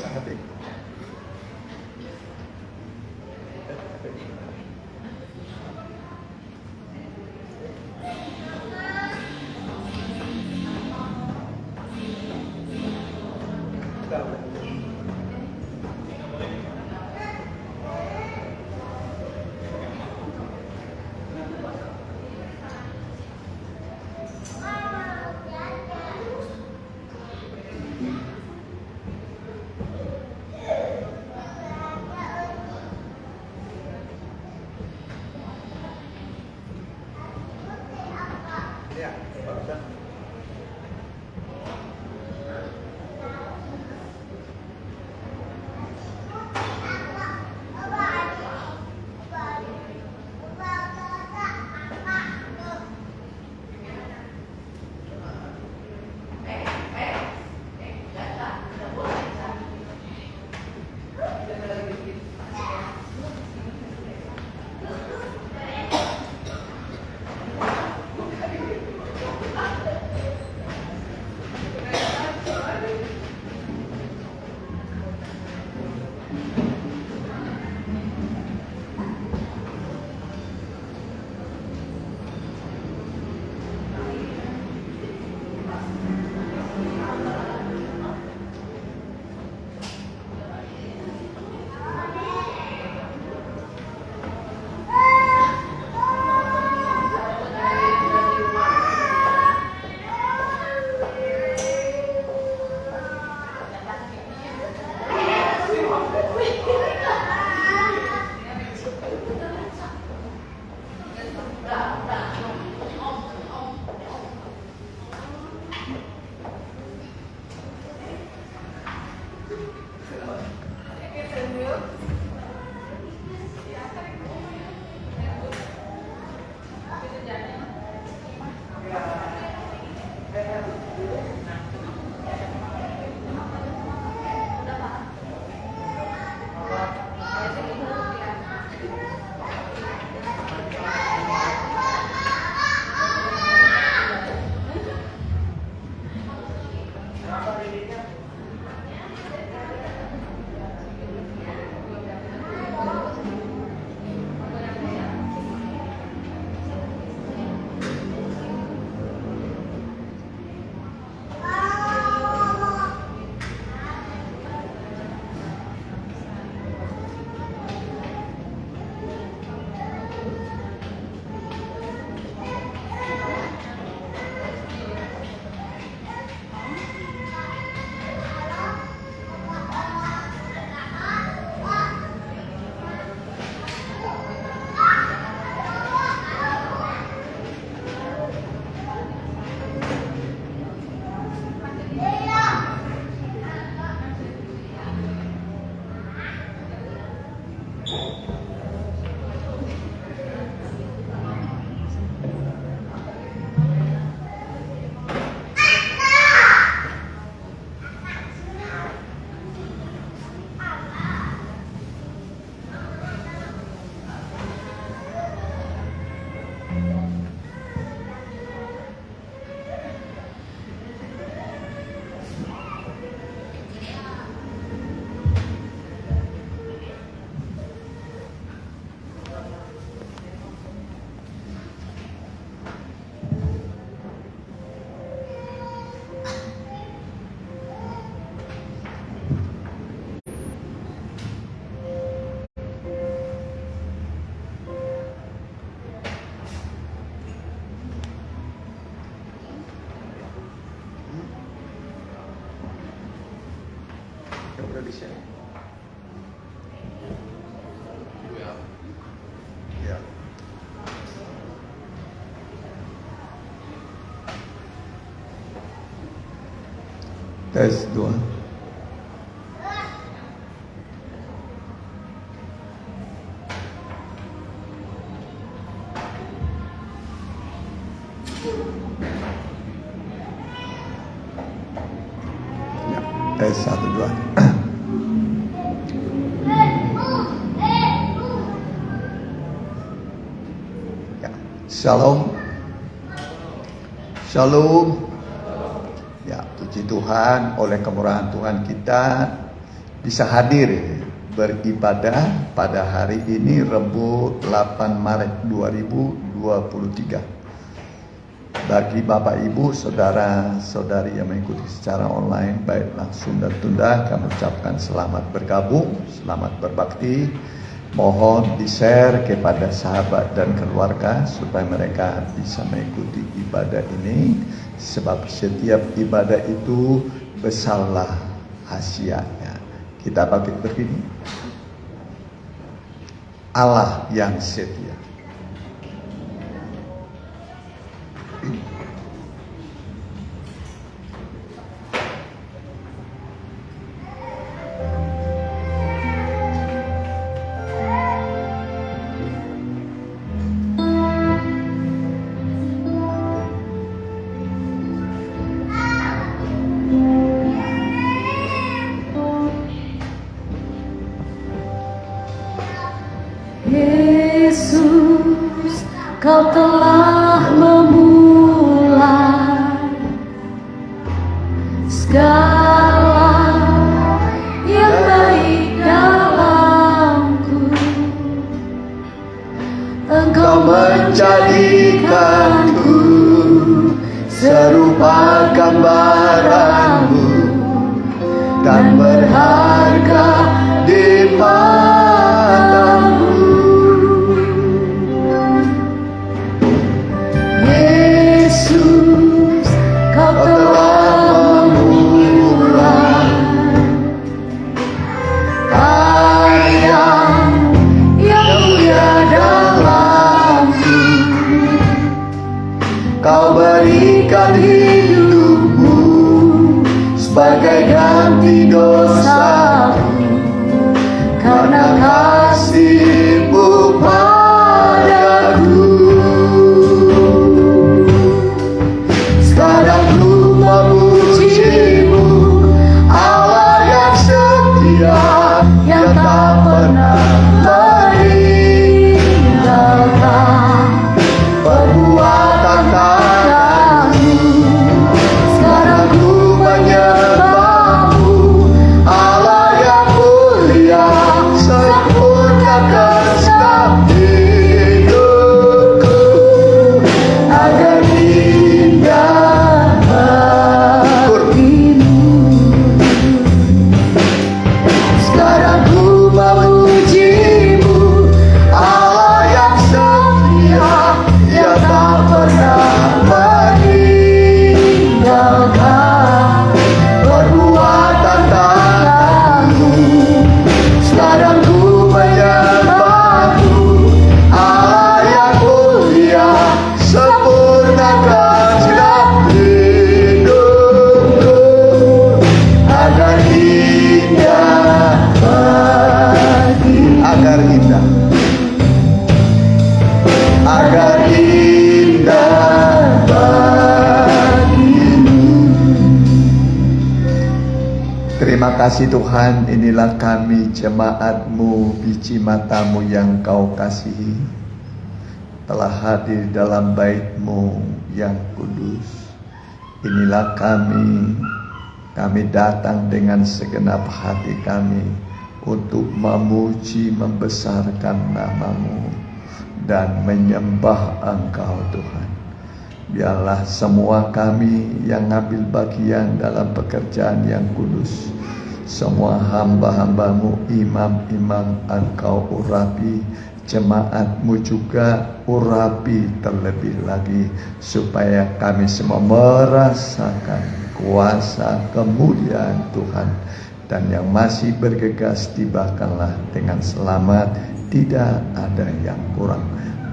Hati. Ya, barusan. Udah di share. Ya. Tes 2. Ya, tes 1 2. Shalom. Shalom. Ya, puji Tuhan, oleh kemurahan Tuhan kita bisa hadir beribadah pada hari ini Rabu 8 Maret 2023. Bagi Bapak Ibu, saudara-saudari yang mengikuti secara online baik langsung dan tunda, kami ucapkan selamat bergabung, selamat berbakti. Mohon di-share kepada sahabat dan keluarga supaya mereka bisa mengikuti ibadah ini, sebab setiap ibadah itu besarlah hasiatnya. Kita bangkit berdiri. Allah yang setia. Yesus, Kau telah memulai segala yang baik dalamku. Engkau menjadikanku serupa gambaranmu dan berharga di matamu. Yesus, Kau telah memulai karya yang mulia dalamku. Kau berikan hidupmu sebagai ganti dosaku, karena kasih-Mu padaku. Sekarang ku memuji-Mu, Allah yang setia, yang tak pernah meninggalkan perbuatan tangan-Mu. Sekarang ku menyembah-Mu, Allah yang mulia, sempurnakan setiap hidupku agar indah bagimu. Sekarang ku memuji-Mu, Allah yang setia, yang tak pernah meninggalkan perbuatan tangan-Mu. Sekarang ku menyembah-Mu, Allah yang mulia, sempurnakan setiap hidupku agar indah bagimu. Agar indah bagimu. Terima kasih Tuhan, inilah kami jemaat-Mu, biji mata-Mu yang Kau kasihi, telah hadir dalam bait-Mu yang kudus. Inilah kami datang dengan segenap hati kami untuk memuji, membesarkan nama-Mu dan menyembah Engkau Tuhan. Biarlah semua kami yang ambil bagian dalam pekerjaan yang kudus, semua hamba-hamba-Mu, imam-imam Engkau urapi, jemaat-Mu juga urapi terlebih lagi, supaya kami semua merasakan kuasa kemuliaan Tuhan. Dan yang masih bergegas tibakanlah dengan selamat, tidak ada yang kurang.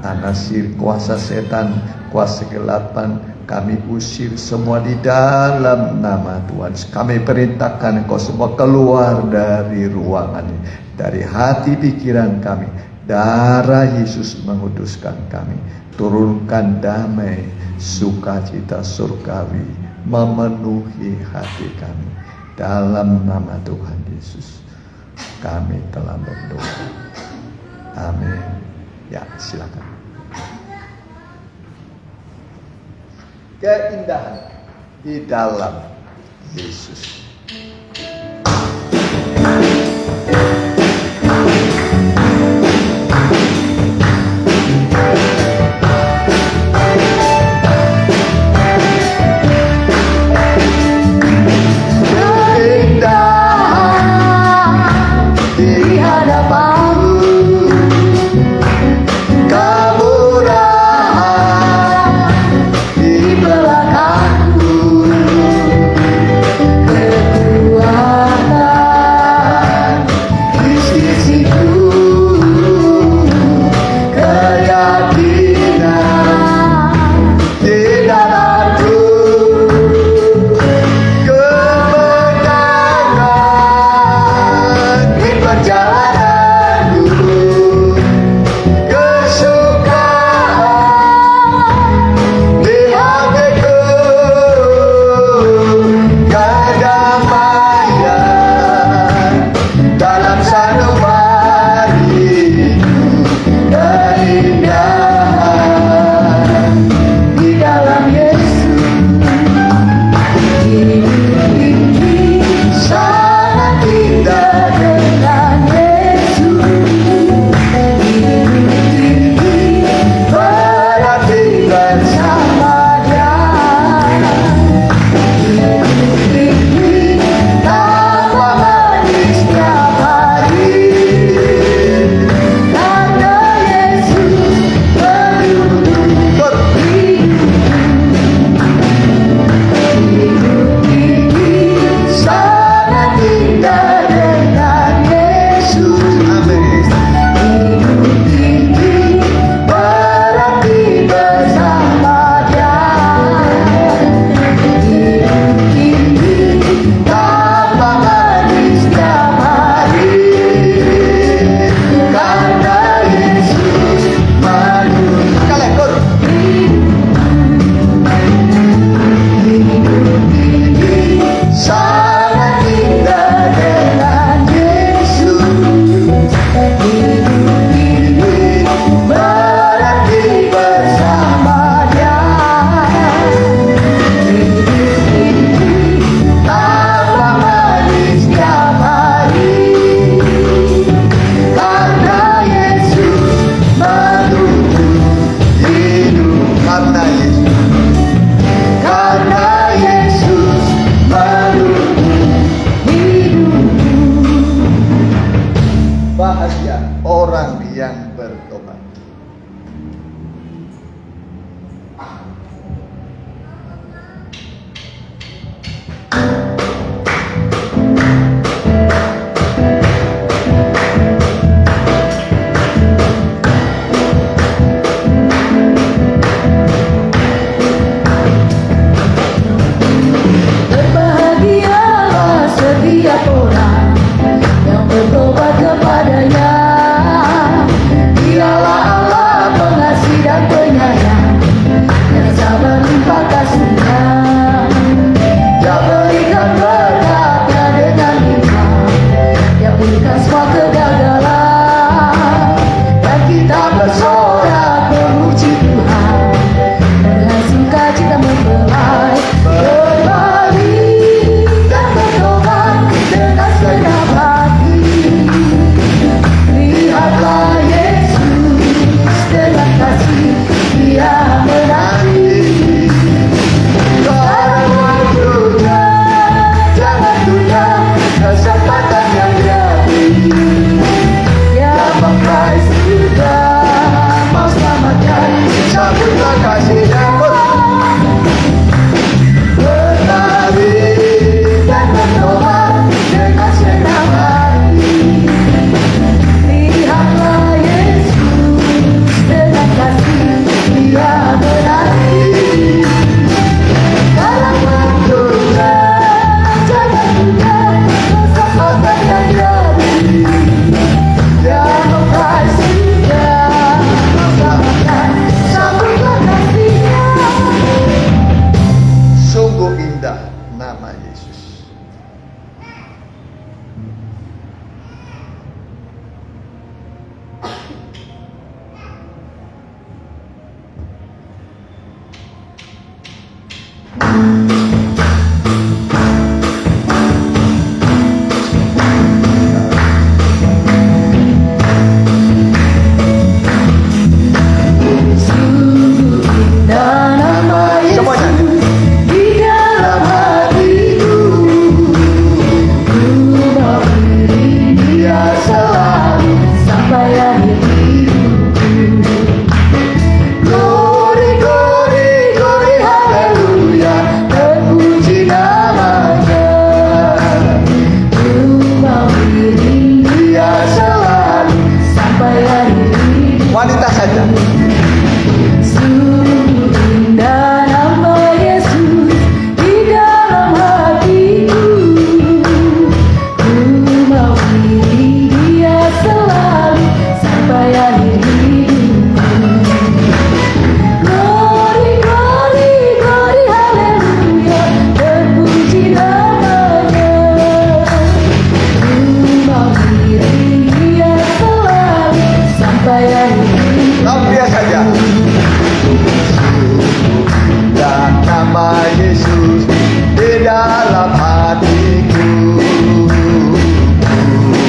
Anasir kuasa setan, kuasa kegelapan, kami usir semua di dalam nama Tuhan. Kami perintahkan Engkau semua keluar dari ruangan ini, dari hati pikiran kami. Darah Yesus menguduskan kami. Turunkan damai, sukacita surgawi memenuhi hati kami. Dalam nama Tuhan Yesus kami telah berdoa. Amin. Ya, silakan. Keindahan di dalam Yesus. Berbahagia orang yang bertobat. Berbahagialah setiap orang yang bertobat kepadanya. Dialah Allah pengasih dan penyayang, yang sabar limpah kasih-Nya. Dia berikan berkat-Nya dengan limpah, Dia berikan semua kegagalan, dan kita bersorak memuji Tuhan dengan sukacita mempelai. Berbalik dan bertobat dengan senang hati. Lihatlah Yesus dengan kasih, Dia menanti. Sekarang waktunya, jangan tunda kesempatan yang Dia beri. Dia mengasihi sudah mau selamatkan, sambutlah kasih-Nya. Berbalik dan bertobat dengan senang hati. Lihatlah Yesus dengan kasih, Dia menanti. Sekarang waktunya, jangan tunda kesempatan yang Dia beri. Dia mengasihi dan menyelamatkan, sambutlah kasih-Nya. Sungguh indah nama Yesus. Sungguh indah nama Semuanya. Yesus di dalam hatiku. Ku mau iring Dia selalu sampai akhir hidupku. Glory, glory, glory, haleluya, terpuji namanya. Ku mau iring Dia selalu sampai akhir hidupku. Wanita saja. Sungguh indah nama Yesus di dalam hatiku. Ku mau iring Dia selalu sampai akhir hidupku. Glory, glory, glory, haleluya, terpuji namanya. Ku mau iring Dia selalu sampai akhir hidupku. Laut dia saja. Dan nama Yesus di dalam hatiku. Ku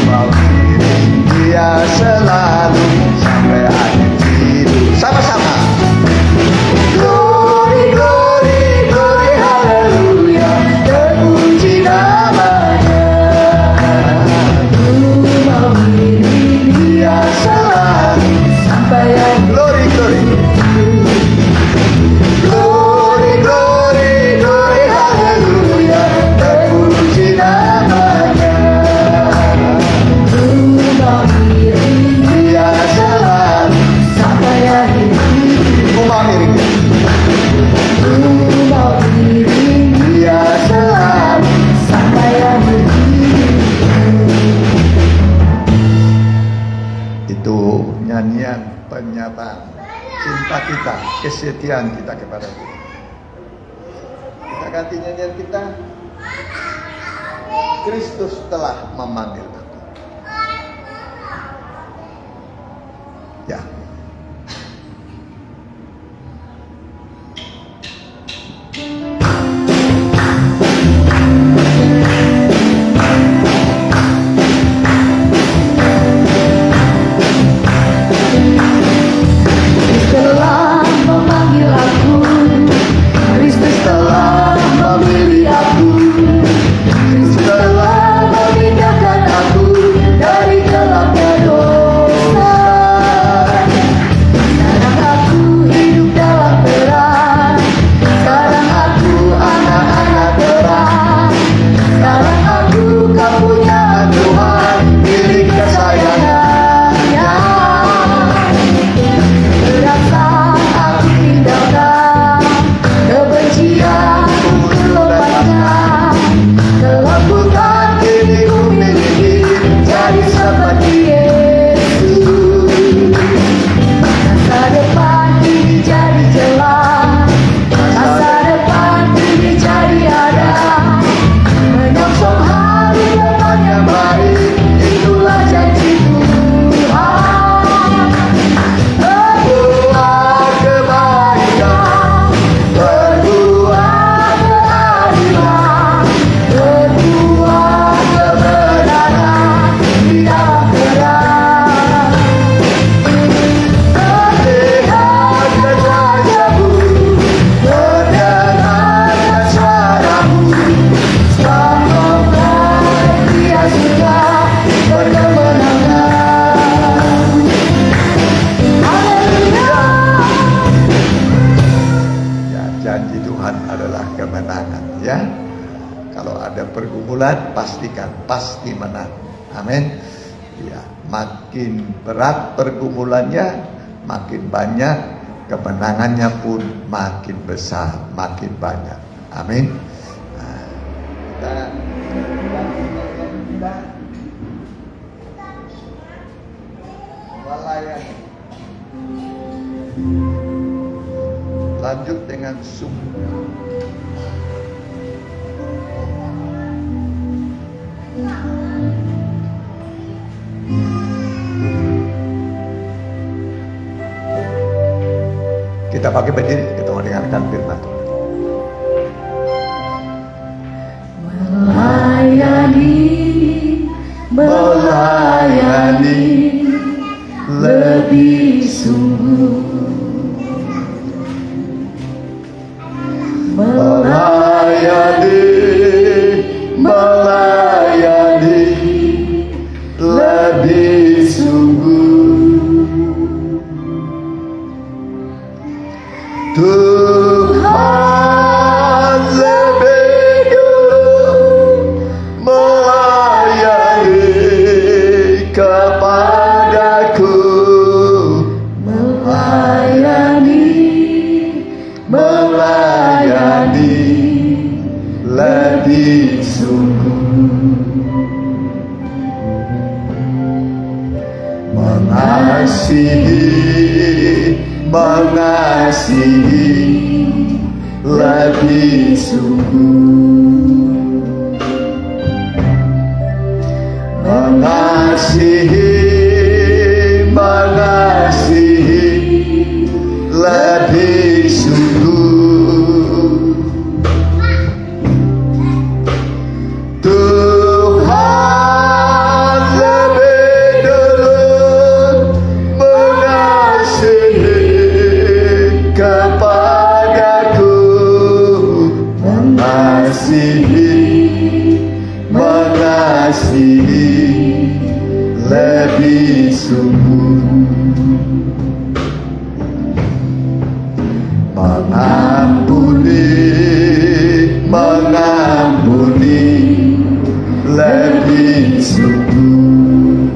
mau iring Dia selalu sampai akhir hidup. Sama-sama. Glory, glory, glory, haleluya, terpuji namanya. Ku mau iring Dia selalu sampai akhir. Glory, glory. Glory, glory, glory, haleluya, terpuji namanya. Ku mau iring Dia selalu sampai akhir. Ku mau iring dia. Ku mau iring Dia selalu sampai akhir. Itu nyanyian pernyataan cinta kita, kesetiaan kita kepada Tuhan. Kita ganti nyanyian kita. Kristus telah memanggil aku. Ya. Telah memanggil aku, Kristus telah memilih aku, Kristus telah memindahkan aku dari gelapnya dosa. pergumulan, pastikan pasti menang. Amin. Ya, makin berat pergumulannya, makin banyak kemenangannya pun makin besar, makin banyak. Amin. Nah, kita melayani. Lanjut dengan sungguh. Kita pakai berdiri, kita mendengarkan firman Tuhan. Melayani lebih sungguh, Melayani lebih sungguh. Tuhan lebih dulu melayani kepadaku, melayani lebih sungguh, mengasihi lebih sungguh, mengasihi lebih sungguh. Tuhan lebih dulu mengasihi kepadaku, mengasihi lebih sungguh, mengampuni lebih sungguh,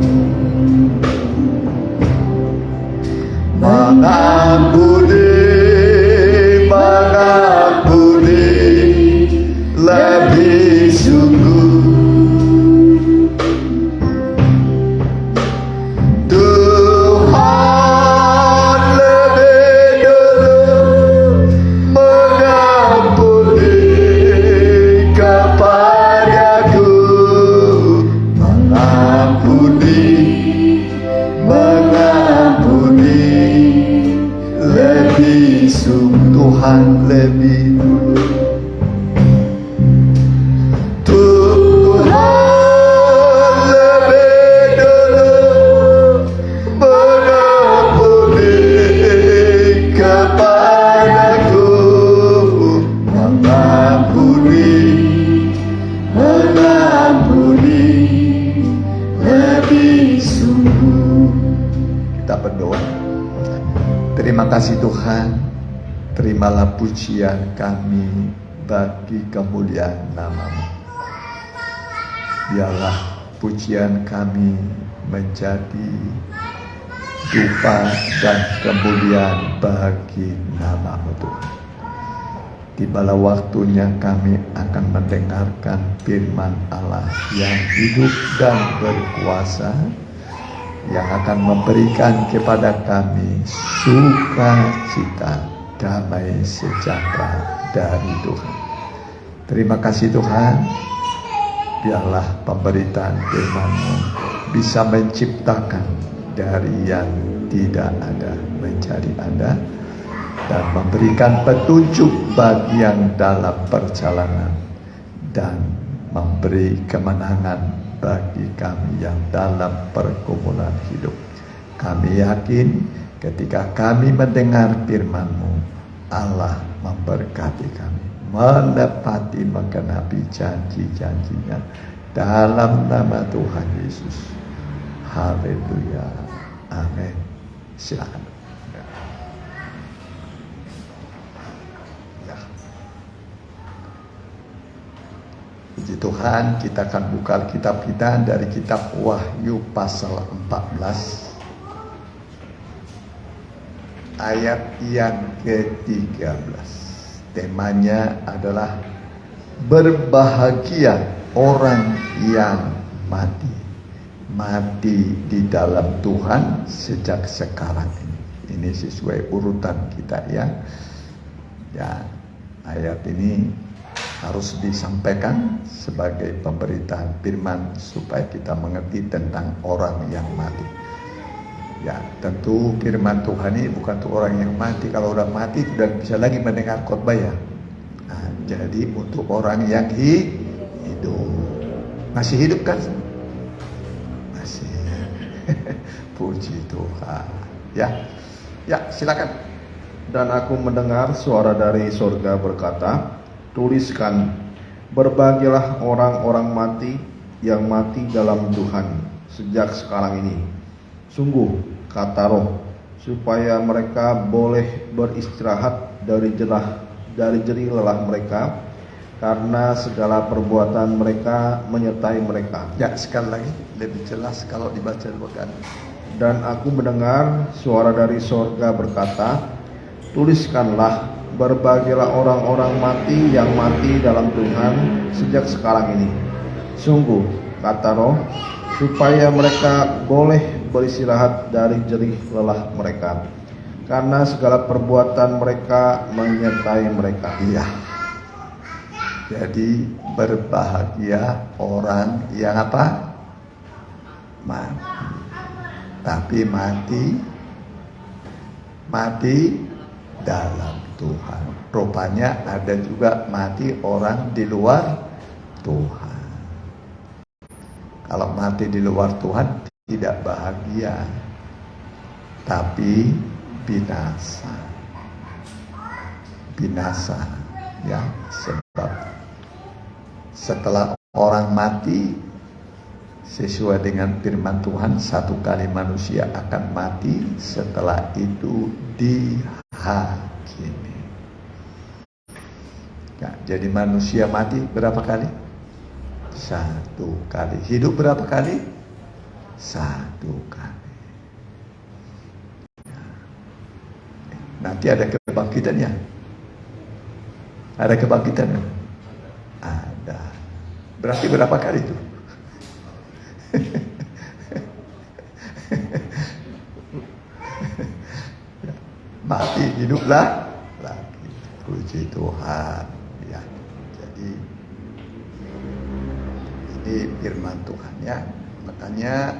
mengampuni lebih sungguh. Tuhan lebih dulu mengampuni kepadaku, mengampuni lebih sungguh. Tuhan lebih dulu. Tuhan lebih dulu mengampuni kepadaku, mengampuni lebih sungguh. Kita berdoa. Terima kasih Tuhan, terimalah pujian kami bagi kemuliaan nama-Mu. Biarlah pujian kami menjadi dupa dan kemuliaan bagi nama-Mu Tuhan. Tibalah waktunya kami akan mendengarkan firman Allah yang hidup dan berkuasa, yang akan memberikan kepada kami sukacita, damai sejahtera dari Tuhan. Terima kasih Tuhan. Biarlah pemberitaan firman-Mu bisa menciptakan dari yang tidak ada menjadi ada, dan memberikan petunjuk bagi yang dalam perjalanan, dan memberi kemenangan bagi kami yang dalam pergumulan hidup. Kami yakin ketika kami mendengar firman-Mu, Allah memberkati kami, menepati menggenapi janji-janjinya dalam nama Tuhan Yesus. Haleluya. Amin. Silakan. Ya. Puji Tuhan, kita akan buka kitab kita dari kitab Wahyu pasal 14 ayat yang ke-13. Temanya adalah berbahagia orang yang mati. Mati di dalam Tuhan sejak sekarang ini. Ini sesuai urutan kita ya. Ya, ayat ini harus disampaikan sebagai pemberitaan firman supaya kita mengerti tentang orang yang mati. Ya, tentu firman Tuhan ini bukan untuk orang yang mati. Kalau orang mati tidak bisa lagi mendengar khotbah ya. Nah, jadi untuk orang yang hidup. Masih hidup kan? Masih. Puji Tuhan. Ya, silakan. Dan aku mendengar suara dari sorga berkata, tuliskan, berbahagialah orang-orang mati yang mati dalam Tuhan sejak sekarang ini. Sungguh, kata Roh, supaya mereka boleh beristirahat dari jerih lelah mereka, karena segala perbuatan mereka menyertai mereka. Ya, sekali lagi lebih jelas kalau dibaca bukan. Dan aku mendengar suara dari sorga berkata, tuliskanlah, berbahagialah orang-orang mati yang mati dalam Tuhan sejak sekarang ini. Sungguh, kata Roh, supaya mereka boleh beristirahat dari jerih lelah mereka, karena segala perbuatan mereka menyertai mereka. Iya. Jadi berbahagia orang yang apa? Mati. Tapi mati dalam Tuhan. Rupanya ada juga mati orang di luar Tuhan. Kalau mati di luar Tuhan tidak bahagia, tapi binasa. Binasa, ya, sebab setelah orang mati sesuai dengan firman Tuhan, satu kali manusia akan mati, setelah itu dihakimi. Ya, jadi manusia mati berapa kali? Satu kali. Hidup berapa kali? Satu kali. Ya. Nanti ada kebangkitannya. Ada kebangkitannya? Ada. Berarti berapa kali itu? Mati, hiduplah lagi. Puji Tuhan. Ya, jadi ini firman Tuhan ya. Makanya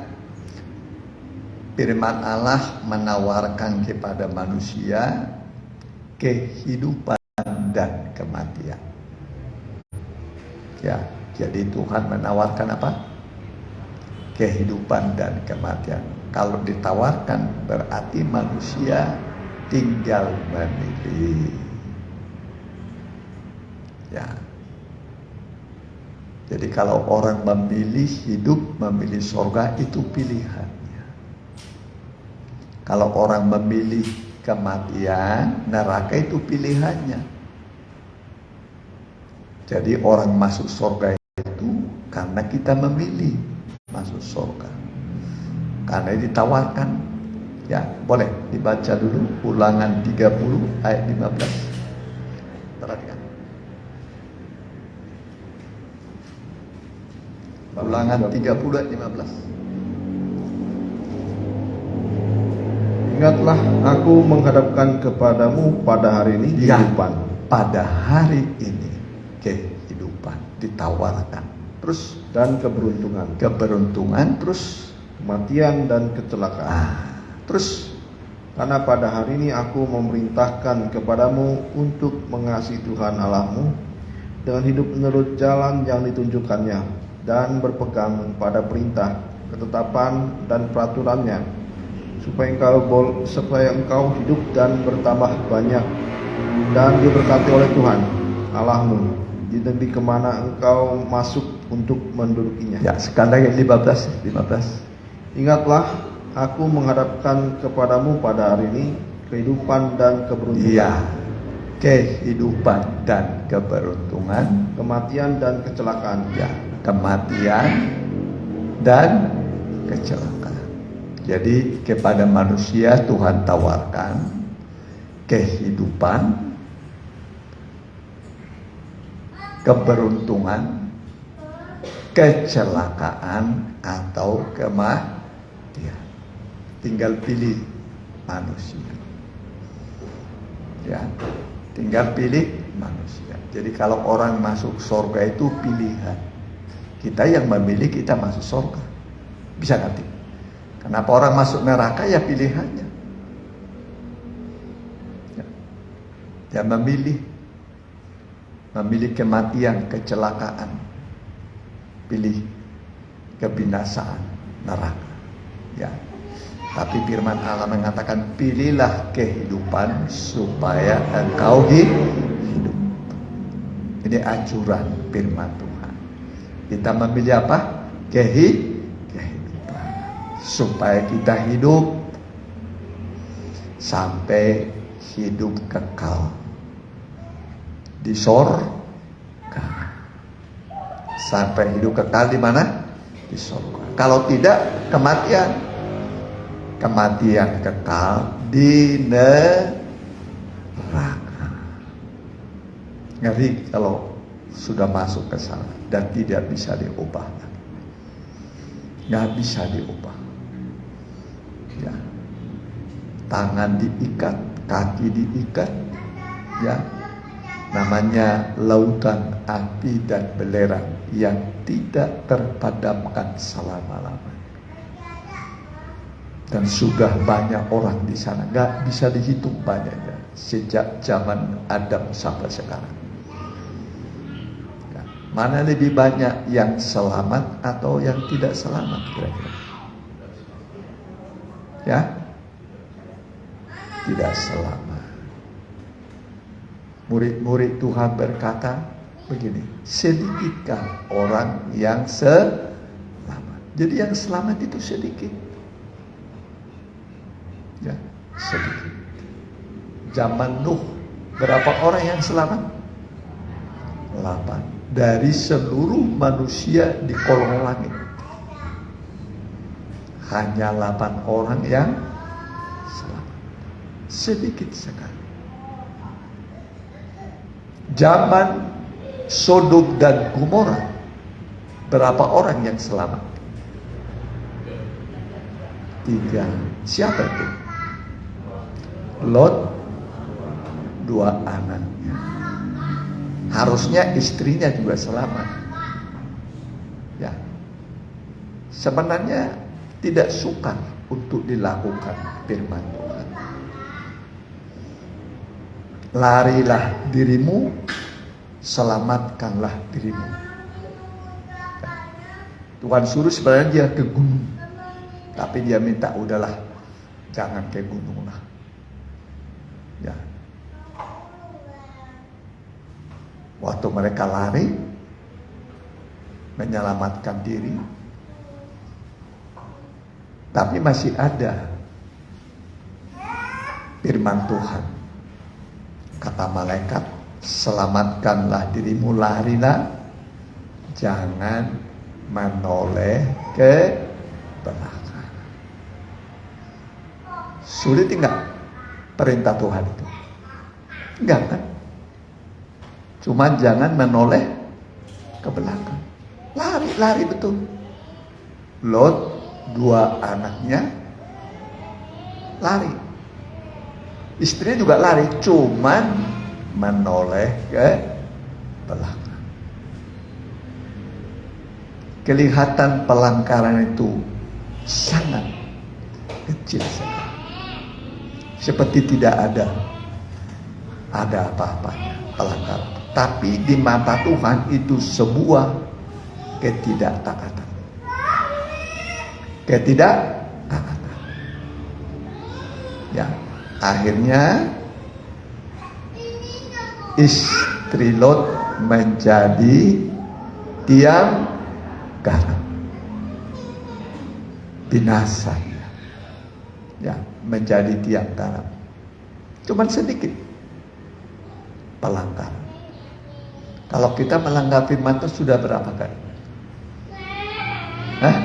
firman Allah menawarkan kepada manusia kehidupan dan kematian. Ya, jadi Tuhan menawarkan apa? Kehidupan dan kematian. Kalau ditawarkan berarti manusia tinggal memilih. Ya. Jadi kalau orang memilih hidup, memilih surga, itu pilihannya. Kalau orang memilih kematian, neraka itu pilihannya. Jadi orang masuk surga itu karena kita memilih masuk surga. Karena ditawarkan. Ya, boleh dibaca dulu Ulangan 30 ayat 15. Perhatikan. Ulangan 30 ayat 15. Ingatlah, aku menghadapkan kepadamu pada hari ini Ya, kehidupan. pada hari ini kehidupan ditawarkan. Terus Dan keberuntungan, terus kematian dan kecelakaan. Terus Karena pada hari ini aku memerintahkan kepadamu untuk mengasihi Tuhan Allahmu dengan hidup menurut jalan yang ditunjukkannya, dan berpegang pada perintah, ketetapan dan peraturannya, supaya engkau hidup dan bertambah banyak, dan diberkati oleh Tuhan Allahmu di negeri kemana engkau masuk untuk mendudukinya. ya, sekali lagi 15. Ingatlah, aku menghadapkan kepadamu pada hari ini kehidupan dan keberuntungan. Iya. kehidupan dan keberuntungan, kematian dan kecelakaan. ya, kematian dan kecelakaan. Jadi kepada manusia Tuhan tawarkan kehidupan, keberuntungan, kecelakaan atau kematian. Tinggal pilih manusia. Ya, tinggal pilih manusia. Jadi kalau orang masuk surga itu pilihan. Kita yang memilih kita masuk surga. Bisa ngerti? Kenapa orang masuk neraka? Ya pilihannya. Ya. Dia memilih kematian, kecelakaan, pilih kebinasaan, neraka. Ya. Tapi firman Allah mengatakan, pilihlah kehidupan supaya engkau hidup. Ini anjuran firman Tuhan. Kita memilih apa? Kehidupan. Supaya kita hidup sampai hidup kekal di surga. Sampai hidup kekal di mana? Di surga. Kalau tidak, kematian. Kematian kekal di neraka. Ngeri kalau sudah masuk ke sana dan tidak bisa diubah. Nggak bisa diubah. Ya. Tangan diikat, kaki diikat. Ya. Namanya lautan api dan belerang yang tidak terpadamkan selama-lamanya. Dan sudah banyak orang di sana, nggak bisa dihitung banyaknya sejak zaman Adam sampai sekarang. Ya. Mana lebih banyak yang selamat atau yang tidak selamat kira-kira? Ya, tidak selamat. Murid-murid Tuhan berkata begini, sedikitkah orang yang selamat? Jadi yang selamat itu sedikit. Ya, sedikit. Zaman Nuh, berapa orang yang selamat? 8. Dari seluruh manusia di kolong langit, hanya 8 orang yang selamat. Sedikit sekali. Zaman Sodom dan Gomora, berapa orang yang selamat? 3. Siapa itu? Lot, 2 anaknya. Harusnya istrinya juga selamat. Ya. Sebenarnya tidak sukar untuk dilakukan firman Tuhan. Larilah dirimu, selamatkanlah dirimu. Ya. Tuhan suruh sebenarnya dia ke gunung, tapi dia minta udahlah, jangan ke gunung lah. Ya. Waktu mereka lari menyelamatkan diri, tapi masih ada firman Tuhan. Kata malaikat, selamatkanlah dirimu, larilah, jangan menoleh ke belakang. Sulit enggak perintah Tuhan itu? Enggak kan? Cuma jangan menoleh ke belakang. Lari betul. Lot, 2 anaknya lari. Istrinya juga lari, cuman menoleh ke belakang. Kelihatan pelanggaran itu sangat kecil sekali. Seperti tidak ada apa-apanya pelanggaran. Tapi di mata Tuhan itu sebuah ketidaktaatan. Ya, akhirnya istri Lot menjadi tiang garam. Binasa. Ya, menjadi tiang garam. Cuman sedikit. pelanggaran. Kalau kita melanggar firman Tuhan sudah berapa kali? Hah?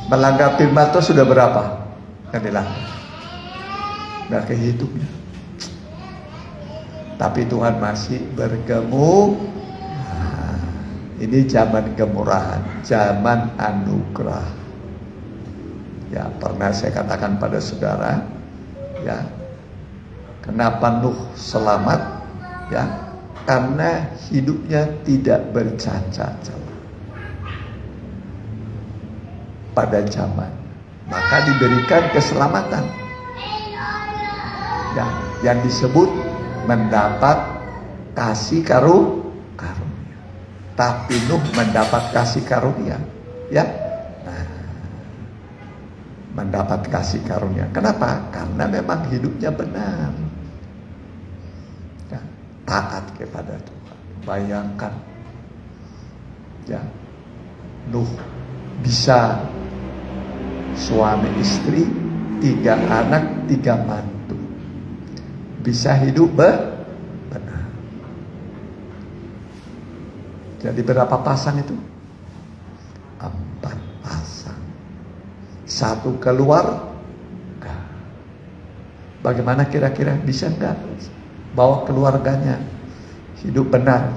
Melanggar firman Tuhan sudah berapa yang dilanggar? Nggak kehitungnya. Tapi Tuhan masih bergemu. Nah, ini zaman kemurahan, zaman anugerah. Ya, pernah saya katakan pada saudara, ya, kenapa Nuh selamat? Ya, karena hidupnya tidak bercacat celah pada zaman, maka diberikan keselamatan. Ya, yang disebut mendapat kasih karunia. Tapi Nuh mendapat kasih karunia, ya. Nah, mendapat kasih karunia. Kenapa? Karena memang hidupnya benar. Ya, taat kepada Tuhan. Bayangkan, ya, Nuh bisa suami istri, 3 anak, 3 mantu, bisa hidup benar. Jadi berapa pasang itu? 4 pasang. 1 keluar. Bagaimana kira-kira bisa enggak bawa keluarganya hidup benar?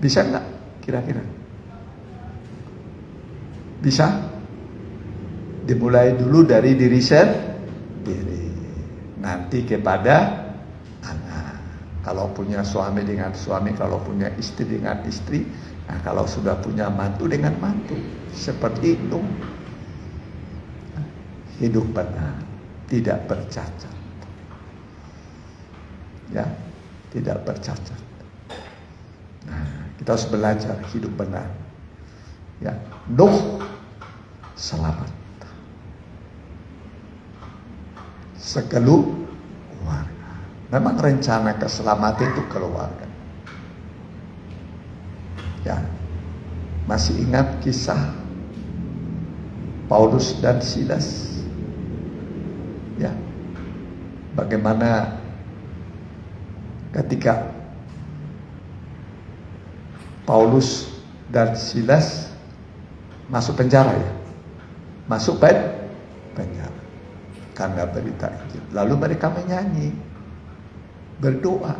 Bisa enggak kira-kira? Bisa? Dimulai dulu dari diri sendiri, nanti kepada anak. Kalau punya suami dengan suami, kalau punya istri dengan istri, nah kalau sudah punya mantu dengan mantu. Seperti itu. Hidup benar, tidak bercacat. Ya, tidak bercacat. Nah, kita harus belajar hidup benar. Ya, Nuh selamat. Sekeluarga. Memang rencana keselamatan itu keluarga. Ya, masih ingat kisah Paulus dan Silas? Ya, bagaimana ketika Paulus dan Silas masuk penjara, ya, masuk penjara karena berita Injil. Lalu mereka menyanyi, berdoa,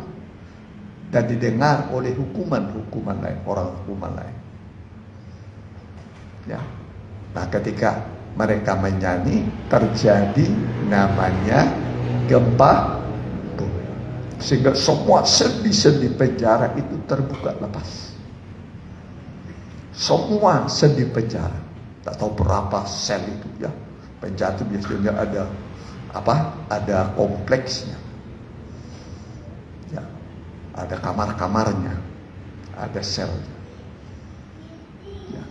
dan didengar oleh hukuman lain, orang hukuman lain. Ya, nah ketika mereka menyanyi, terjadi namanya gempa bumi, sehingga semua sendi-sendi penjara itu terbuka lepas. Semua sendi penjara, tak tahu berapa sel itu, ya. Penjara itu biasanya ada kompleksnya, ya, ada kamar-kamarnya, ada selnya, ya.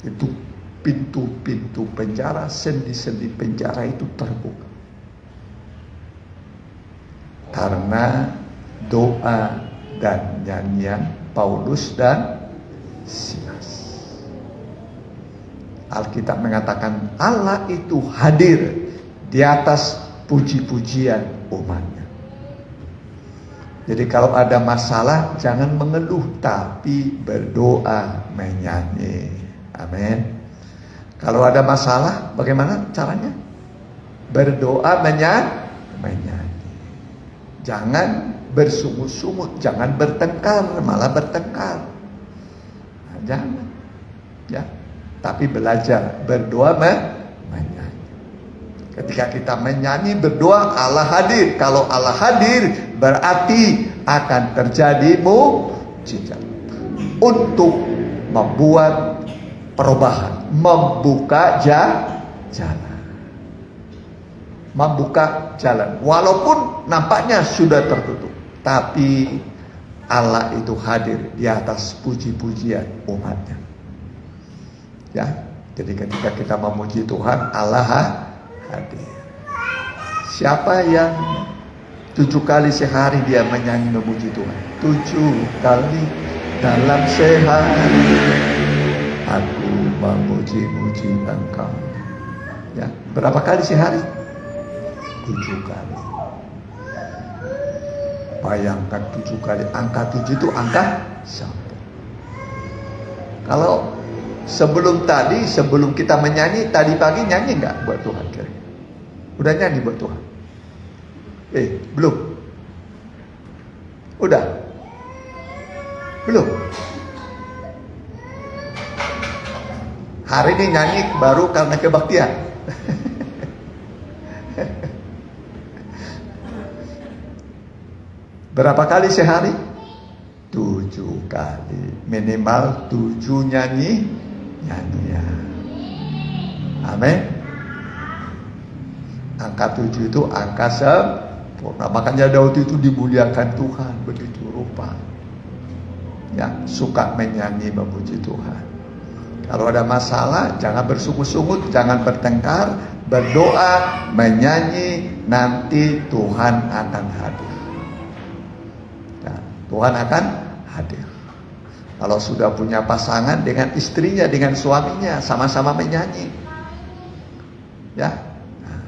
Itu pintu-pintu penjara, sendi-sendi penjara itu terbuka karena doa dan nyanyian Paulus dan Silas. Alkitab mengatakan Allah itu hadir di atas puji-pujian umatnya. Jadi kalau ada masalah jangan mengeluh, tapi berdoa, menyanyi. Amin. Kalau ada masalah bagaimana caranya? Berdoa, menyanyi. Jangan bersungut-sungut, jangan bertengkar, malah bertengkar. Nah, jangan. Ya. Tapi belajar berdoa, menyanyi. Ketika kita menyanyi, berdoa, Allah hadir. Kalau Allah hadir, berarti akan terjadi mukjizat untuk membuat perubahan, membuka jalan. Membuka jalan. Walaupun nampaknya sudah tertutup, tapi Allah itu hadir di atas puji-pujian umatnya. Ya, jadi ketika kita memuji Tuhan, Allah hadir. Siapa yang 7 kali sehari dia menyanyi memuji Tuhan? 7 kali dalam sehari aku memuji-muji Engkau. Ya, berapa kali sehari? 7 kali. Bayangkan 7 kali. Angka 7 itu angka sampai. Kalau sebelum kita menyanyi, tadi pagi nyanyi nggak buat Tuhan kira-kira? Udah nyanyi buat Tuhan? Belum? Udah? Belum? Hari ini nyanyi baru karena kebaktian. Berapa kali sehari? 7 kali. Minimal 7 nyanyian. Amin. Angka 7 itu angka sempurna. Makanya Daud itu dimuliakan Tuhan begitu rupa. Ya, suka menyanyi memuji Tuhan. Kalau ada masalah, jangan bersungut-sungut, jangan bertengkar, berdoa, menyanyi, nanti Tuhan akan hadir. Tuhan akan hadir. Kalau sudah punya pasangan dengan istrinya, dengan suaminya, sama-sama menyanyi. Ya. Nah,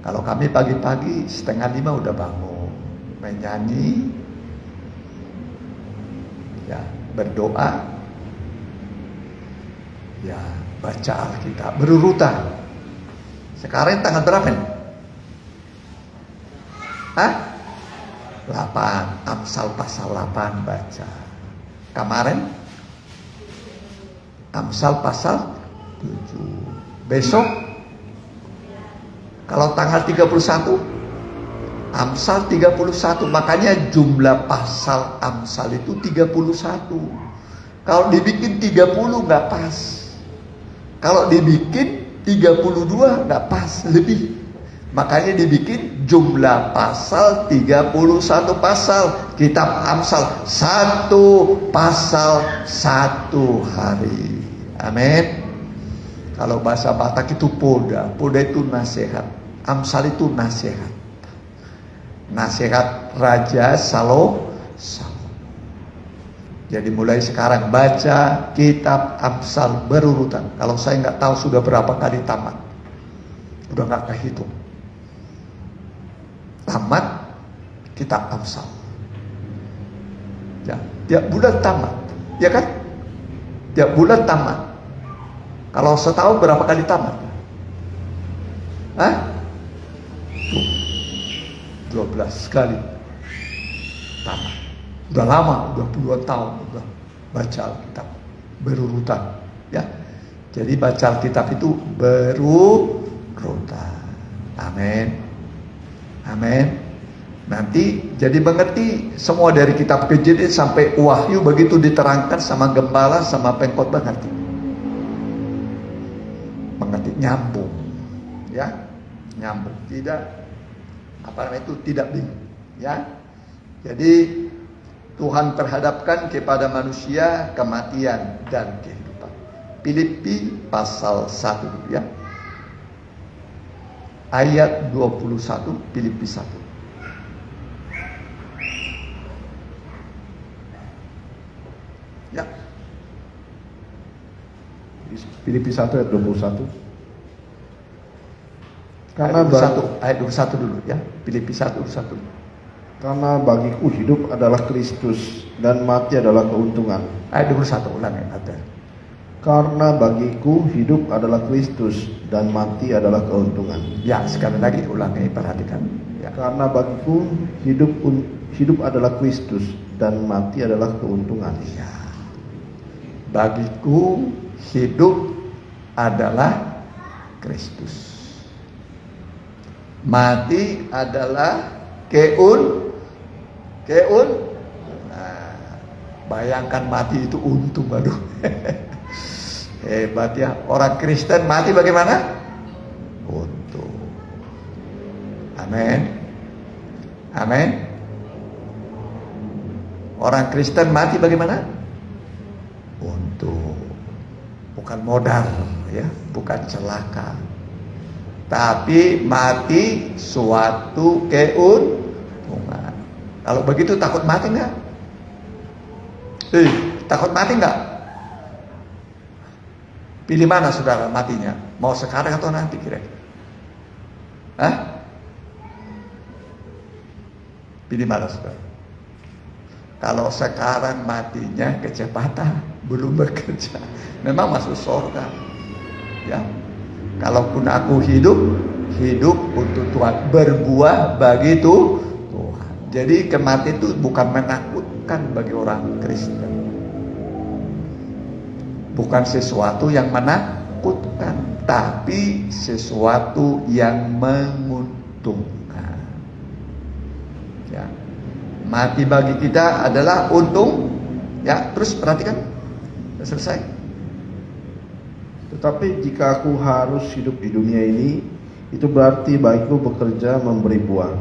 kalau kami pagi-pagi 4:30 udah bangun, menyanyi, ya, berdoa, ya, baca Alkitab, berurutan. Sekarang tanggal berapa nih? 8, Amsal pasal 8 baca. Kemarin Amsal pasal 7. Besok kalau tanggal 31 Amsal 31. Makanya jumlah pasal Amsal itu 31. Kalau dibikin 30 nggak pas. Kalau dibikin 32 nggak pas, lebih. Makanya dibikin jumlah pasal 31 pasal. Kitab Amsal 1 pasal 1 hari. Amin. Kalau bahasa Batak itu poda. Poda itu nasihat. Amsal itu nasihat. Nasihat Raja Salomo. Jadi mulai sekarang baca kitab Amsal berurutan. Kalau saya nggak tahu sudah berapa kali tamat. Udah nggak kehitung. Tamat kitab Amsal. Ya, tiap bulan tamat, ya kan? Tiap bulan tamat. Kalau setahun berapa kali tamat? 12 kali tamat. Udah lama, udah puluhan tahun udah baca Alkitab berurutan, ya. Jadi baca Alkitab itu berurutan. Amin. Amin. Nanti jadi mengerti semua dari kitab Kejadian sampai Wahyu begitu diterangkan sama gembala sama pengkhotbah ngerti. Mengerti, nyambung. Ya, nyambung. Tidak tidak bingung, ya. Jadi Tuhan perhadapkan kepada manusia kematian dan kehidupan. Filipi pasal 1 ya. Ayat 21, Filipi 1. Ya. Filipi 1 ayat 21. Ayat 21 dulu ya. Filipi 1:21. Karena bagiku hidup adalah Kristus dan mati adalah keuntungan. Ayat 21 ulangi ada. Karena bagiku hidup adalah Kristus dan mati adalah keuntungan. Ya, sekali lagi ulangi, perhatikan. Ya. Karena bagiku hidup adalah Kristus dan mati adalah keuntungan. Ya. Bagiku hidup adalah Kristus. Mati adalah keuntungan. Nah, bayangkan mati itu untung, aduh. Hebat ya. Orang Kristen mati bagaimana? Untung. Amin. Amin. Orang Kristen mati bagaimana? Untung. Bukan modal ya, bukan celaka. Tapi mati suatu keuntungan. Kalau begitu takut mati enggak? Takut mati enggak? Pilih mana saudara matinya? Mau sekarang atau nanti kira-kira? Hah? Pilih mana saudara? Kalau sekarang matinya kecepatan, belum bekerja, memang masuk surga. Ya, kalaupun aku hidup untuk Tuhan, berbuah bagi Tuhan. Jadi kematian itu bukan menakutkan bagi orang Kristen, bukan sesuatu yang menakutkan, tapi sesuatu yang menguntungkan. Ya, mati bagi kita adalah untung. Ya, terus perhatikan, selesai. Tetapi jika aku harus hidup di dunia ini, itu berarti bagiku bekerja memberi buah.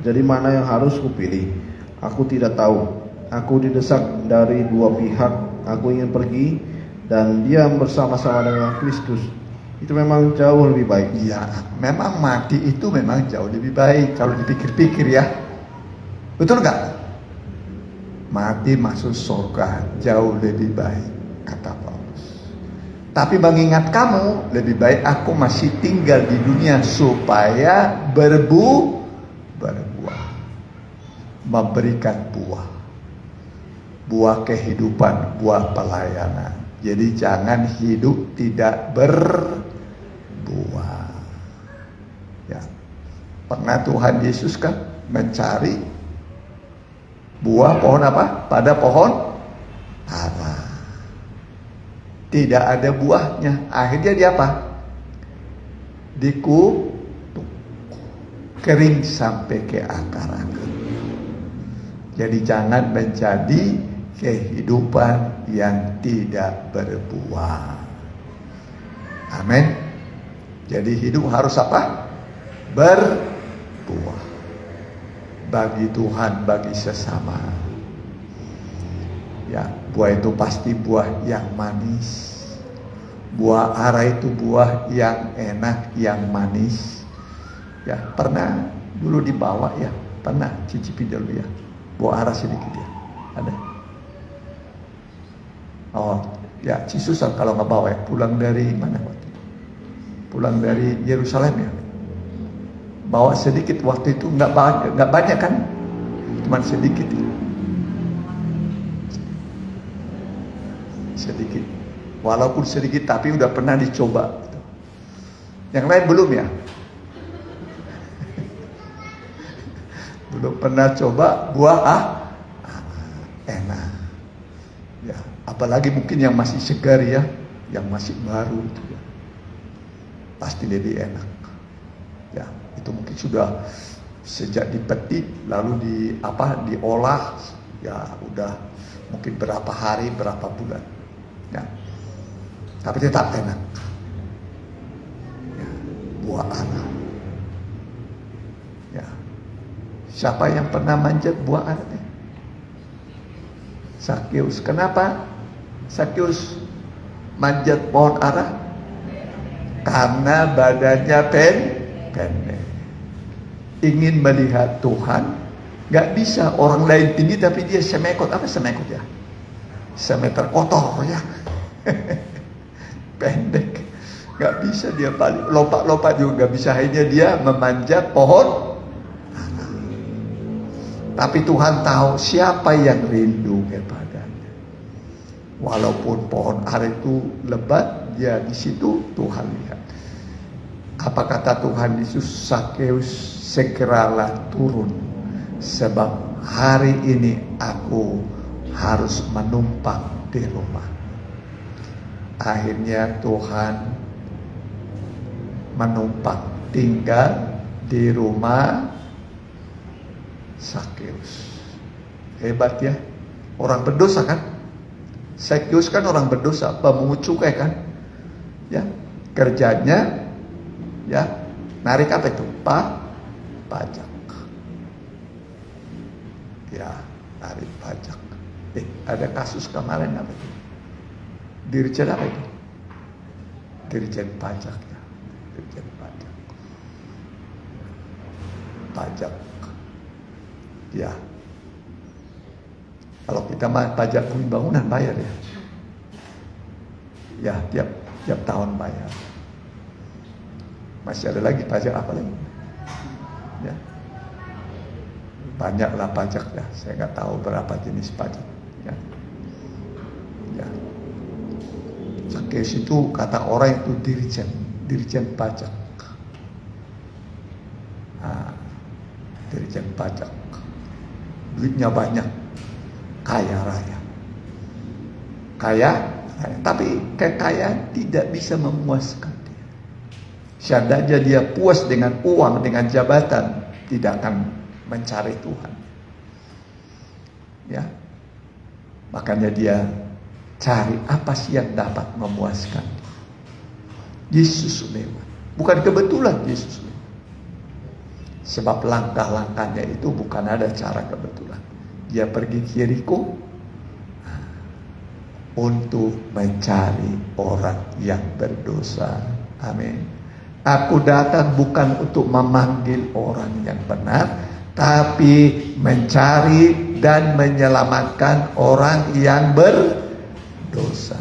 Jadi mana yang harus kupilih? Aku tidak tahu. Aku didesak dari dua pihak. Aku ingin pergi dan diam bersama-sama dengan Kristus. Itu memang jauh lebih baik. Ya, memang mati itu memang jauh lebih baik kalau dipikir-pikir ya. Betul nggak? Mati masuk surga jauh lebih baik, kata Paulus. Tapi mengingat kamu, lebih baik aku masih tinggal di dunia supaya berbuah, memberikan buah kehidupan, buah pelayanan. Jadi jangan hidup tidak berbuah. Ya, pernah Tuhan Yesus kan mencari buah pohon apa? Pada pohon ara. Tidak ada buahnya. Akhirnya dia apa? Dikutuk, kering sampai ke akar-akar. Jadi jangan menjadi kehidupan yang tidak berbuah. Amin. Jadi hidup harus apa? Berbuah. Bagi Tuhan, bagi sesama. Ya, buah itu pasti buah yang manis. Buah ara itu buah yang enak, yang manis. Ya, pernah dulu dibawa ya, pernah cicipi dulu ya. Buah ara sedikit ya, ada. Oh, ya susah kalau nggak bawa ya. Pulang dari mana waktu itu? Pulang dari Yerusalem ya. Bawa sedikit waktu itu, nggak banyak kan, cuma sedikit ya. Sedikit, walaupun sedikit tapi udah pernah dicoba. Yang lain belum ya. Belum pernah coba buah enak. Ya, apalagi mungkin yang masih segar ya, yang masih baru itu ya, pasti lebih enak. Ya, itu mungkin sudah sejak dipetik lalu diolah ya, udah mungkin berapa hari, berapa bulan. Ya, tapi tetap enak. Ya, buah ara. Ya, siapa yang pernah manjat buah ara? Sakeus. Kenapa Sakeus manjat pohon ara? Karena badannya pendek. Ingin melihat Tuhan. Gak bisa, orang lain tinggi tapi dia semekot. Apa semekot ya? Semeter kotor ya. Pendek. Gak bisa dia balik. Lompat-lompat juga gak bisa. Hanya dia memanjat pohon ara. Tapi Tuhan tahu siapa yang rindu kepadanya. Walaupun pohon ara itu lebat, dia di situ Tuhan lihat. Apa kata Tuhan Yesus? Sakeus, segeralah turun, sebab hari ini aku harus menumpang di rumah. Akhirnya Tuhan menumpang, tinggal di rumah Sakeus. Hebat ya, orang berdosa kan? Sakeus kan orang berdosa, pemungut cukai kan? Ya, kerjanya ya narik apa itu? Pajak. Ya, narik pajak. Ada kasus kemarin apa itu? Dirjen apa itu? Dirjen pajak ya. Dirjen pajak. Pajak. Ya. Kalau kita pajak bumi bangunan bayar ya. Ya, tiap tahun bayar. Masih ada lagi pajak apa lagi? Ya. Banyaklah pajak ya. Saya nggak tahu berapa jenis pajak. Ya. Ya. Zakheus itu kata orang itu dirijen pajak. Nah, dirijen pajak. Duitnya banyak, kaya raya. Kaya, tapi kekayaan tidak bisa memuaskan dia. Seandainya dia puas dengan uang, dengan jabatan, tidak akan mencari Tuhan. Ya, makanya dia cari apa sih yang dapat memuaskan dia. Yesus lewat, bukan kebetulan Yesus lewat. Sebab langkah-langkahnya itu bukan ada cara kebetulan. Dia pergi ke Yeriko untuk mencari orang yang berdosa. Amin. Aku datang bukan untuk memanggil orang yang benar, tapi mencari dan menyelamatkan orang yang berdosa.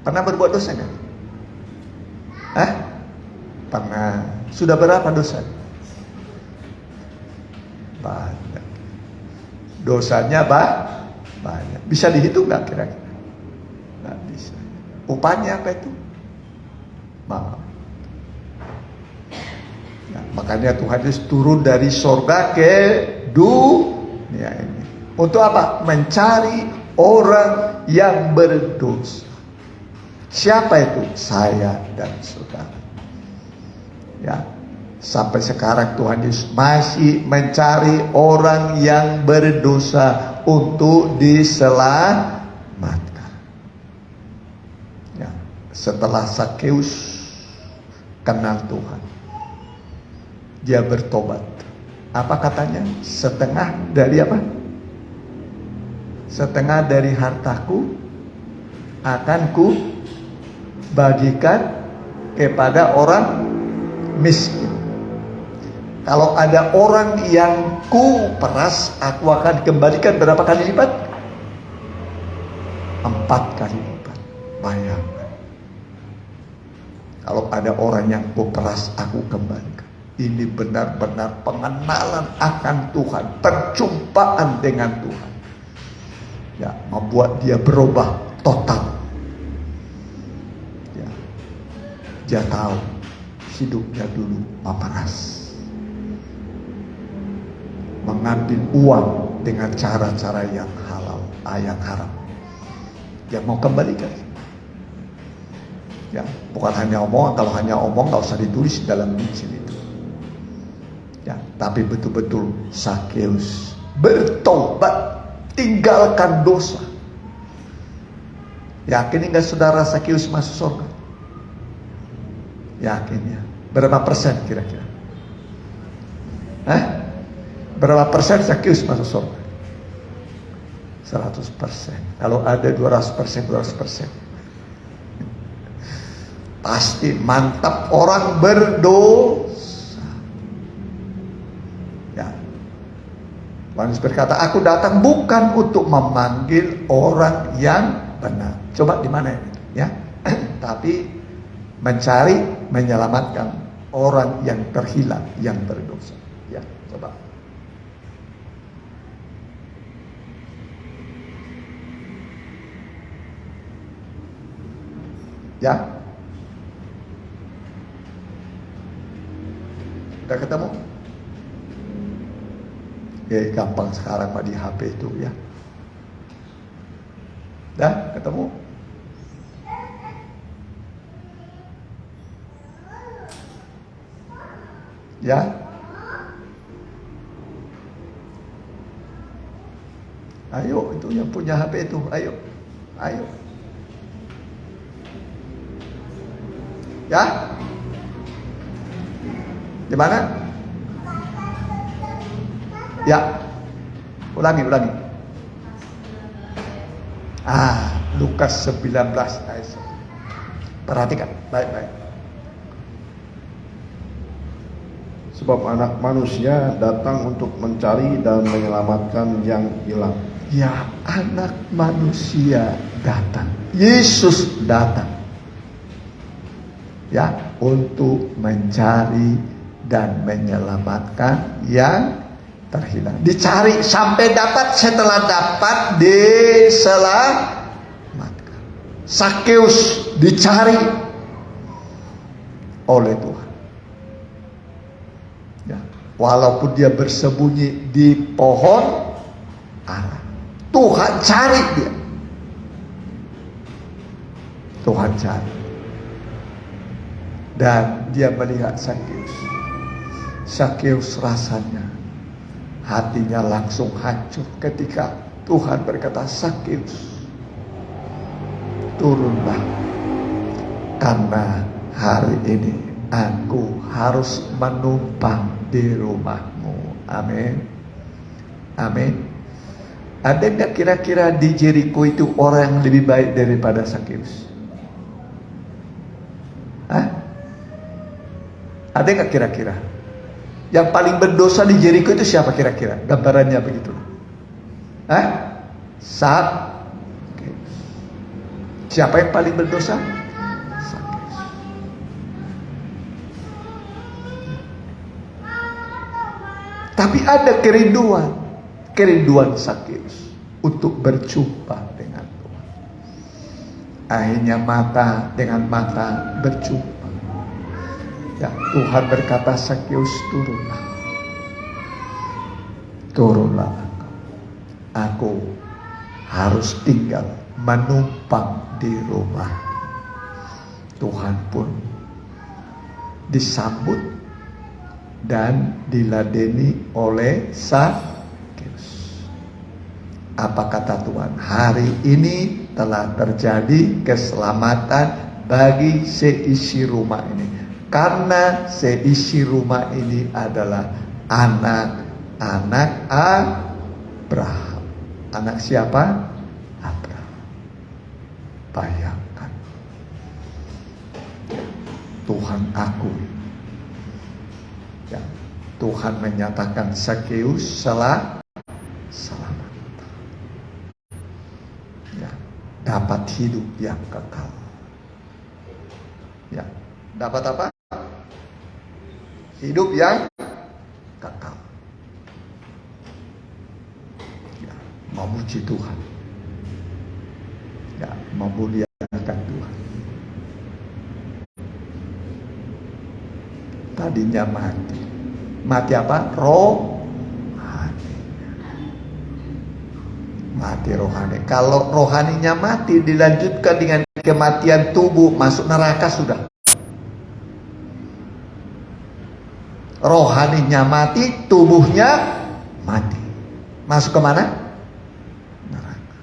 Pernah berbuat dosa kan? Pernah. Sudah berapa dosa? Banyak. Dosanya banyak. Bisa dihitung nggak kira-kira? Nggak bisa. Upahnya apa itu? Maaf. Nah, makanya Tuhan Yesus turun dari sorga ke dunia ini. Untuk apa? Mencari orang yang berdosa. Siapa itu? Saya dan saudara. Ya, sampai sekarang Tuhan Yesus masih mencari orang yang berdosa untuk diselamatkan. Ya, setelah Zakheus kenal Tuhan, dia bertobat. Apa katanya? Setengah dari apa? Setengah dari hartaku akan ku bagikan kepada orang miskin. Kalau ada orang yang ku peras, aku akan kembalikan berapa kali lipat? 4 kali lipat. Bayangkan. Kalau ada orang yang ku peras, aku kembalikan. Ini benar-benar pengenalan akan Tuhan, perjumpaan dengan Tuhan. Ya, membuat dia berubah total. Ya, dia tahu hidupnya dulu memeras, mengambil uang dengan cara-cara yang halal, yang haram. Dia mau kembalikan. Ya, bukan hanya omongan. Kalau hanya omong nggak usah ditulis dalam Injil itu. Ya, tapi betul-betul Zakheus bertobat, tinggalkan dosa. Yakin nggak saudara Zakheus masuk surga? Yakin ya. Berapa persen kira-kira? Berapa persen Zakheus masuk surga? 100%. Kalau ada 200%, 200%. Pasti mantap orang berdosa. Ya. Tuhan Yesus berkata, aku datang bukan untuk memanggil orang yang benar. Coba di mana ini? Ya. Tapi mencari, menyelamatkan orang yang terhilang, yang berdosa. Ya, coba. Ya. Udah ketemu? Ya, gampang sekarang mah di HP itu ya. Dah ketemu? Ya. Ayo, itu yang punya HP itu, ayo. Ayo. Ya. Di mana? Ya. Ulangi. Lukas 19 ayat 1. Perhatikan, baik-baik. Sebab anak manusia datang untuk mencari dan menyelamatkan yang hilang. Ya, anak manusia datang. Yesus datang. Ya, untuk mencari dan menyelamatkan yang terhilang. Dicari sampai dapat, setelah dapat diselamatkan. Sakeus dicari oleh Tuhan. Ya, walaupun dia bersembunyi di pohon ara, Tuhan cari dia. Tuhan cari. Dan dia melihat Sakeus. Sakeus rasanya hatinya langsung hancur ketika Tuhan berkata, Sakeus, turunlah, karena hari ini aku harus menumpang di rumahmu. Amin. Amin. Ada nggak kira-kira di Jericho itu orang yang lebih baik daripada Sakeus? Hah? Ada nggak kira-kira? Yang paling berdosa di Jericho itu siapa kira-kira? Gambarannya begitu. Hah? Sakeus. Siapa yang paling berdosa? Sakeus. Tapi ada kerinduan Sakeus untuk berjumpa dengan Tuhan. Akhirnya mata dengan mata berjumpa. Ya, Tuhan berkata, Sakeus, turunlah. Turunlah engkau. Aku harus tinggal menumpang di rumah. Tuhan pun disambut dan diladeni oleh Sakeus. Apa kata Tuhan? Hari ini telah terjadi keselamatan bagi seisi rumah ini. Karena seisi rumah ini adalah anak-anak Abraham. Anak siapa? Abraham. Bayangkan. Tuhan akui. Ya, Tuhan menyatakan Sakeus selamat. Ya, dapat hidup yang kekal. Ya, dapat apa? Hidup yang kekal. Ya, memuji Tuhan. Ya, memuliakan Tuhan. Tadinya mati. Mati apa? Rohani. Mati rohani. Kalau rohaninya mati, dilanjutkan dengan kematian tubuh, masuk neraka sudah. Rohaninya mati, tubuhnya mati. Masuk ke mana? Neraka.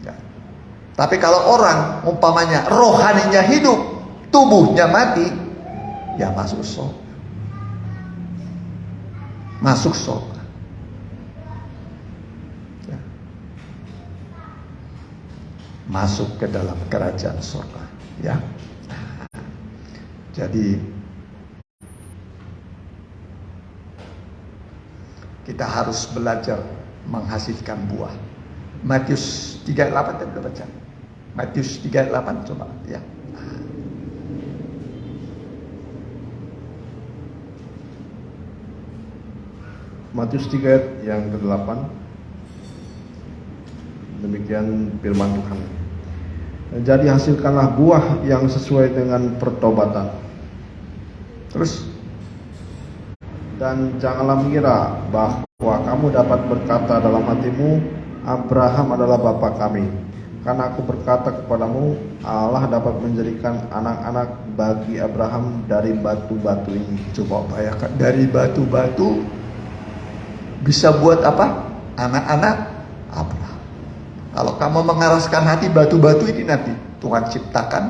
Ya. Tapi kalau orang umpamanya rohaninya hidup, tubuhnya mati, ya masuk surga. Masuk surga. Ya. Masuk ke dalam kerajaan surga. Ya. Jadi kita harus belajar menghasilkan buah. Matius 3:8 kita baca. Matius 3:8 coba ya. Matius 3 yang ke-8. Demikian firman Tuhan. Jadi hasilkanlah buah yang sesuai dengan pertobatan. Terus, dan janganlah mengira bahwa kamu dapat berkata dalam hatimu, Abraham adalah bapa kami. Karena aku berkata kepadamu, Allah dapat menjadikan anak-anak bagi Abraham dari batu-batu ini. coba bayangkan, dari batu-batu bisa buat apa? Anak-anak Abraham. Kalau kamu mengeraskan hati, batu-batu ini nanti Tuhan ciptakan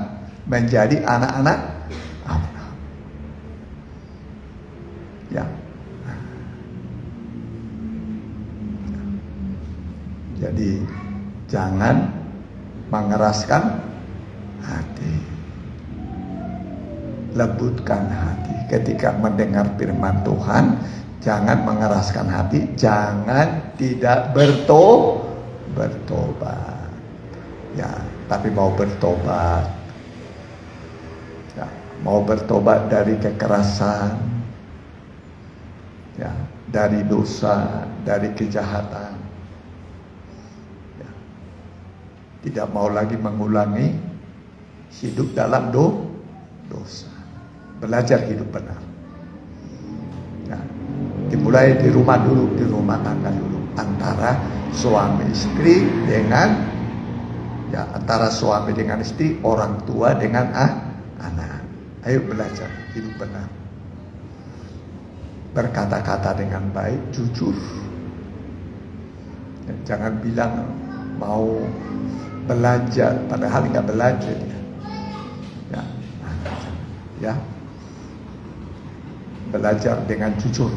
menjadi anak-anak Abraham. Ya. Jadi jangan mengeraskan hati. Lembutkan hati ketika mendengar firman Tuhan. Jangan mengeraskan hati, jangan tidak bertobat. Ya, tapi mau bertobat. Ya, mau bertobat dari kekerasan, ya, dari dosa, dari kejahatan, ya, tidak mau lagi mengulangi hidup dalam dosa, belajar hidup benar. Ya, dimulai di rumah dulu, di rumah tangga dulu, antara suami istri dengan, ya, antara suami dengan istri, orang tua dengan anak. Ayo belajar hidup benar, berkata-kata dengan baik, jujur. Dan jangan bilang mau belajar padahal nggak belajar, ya. Ya, belajar dengan jujur.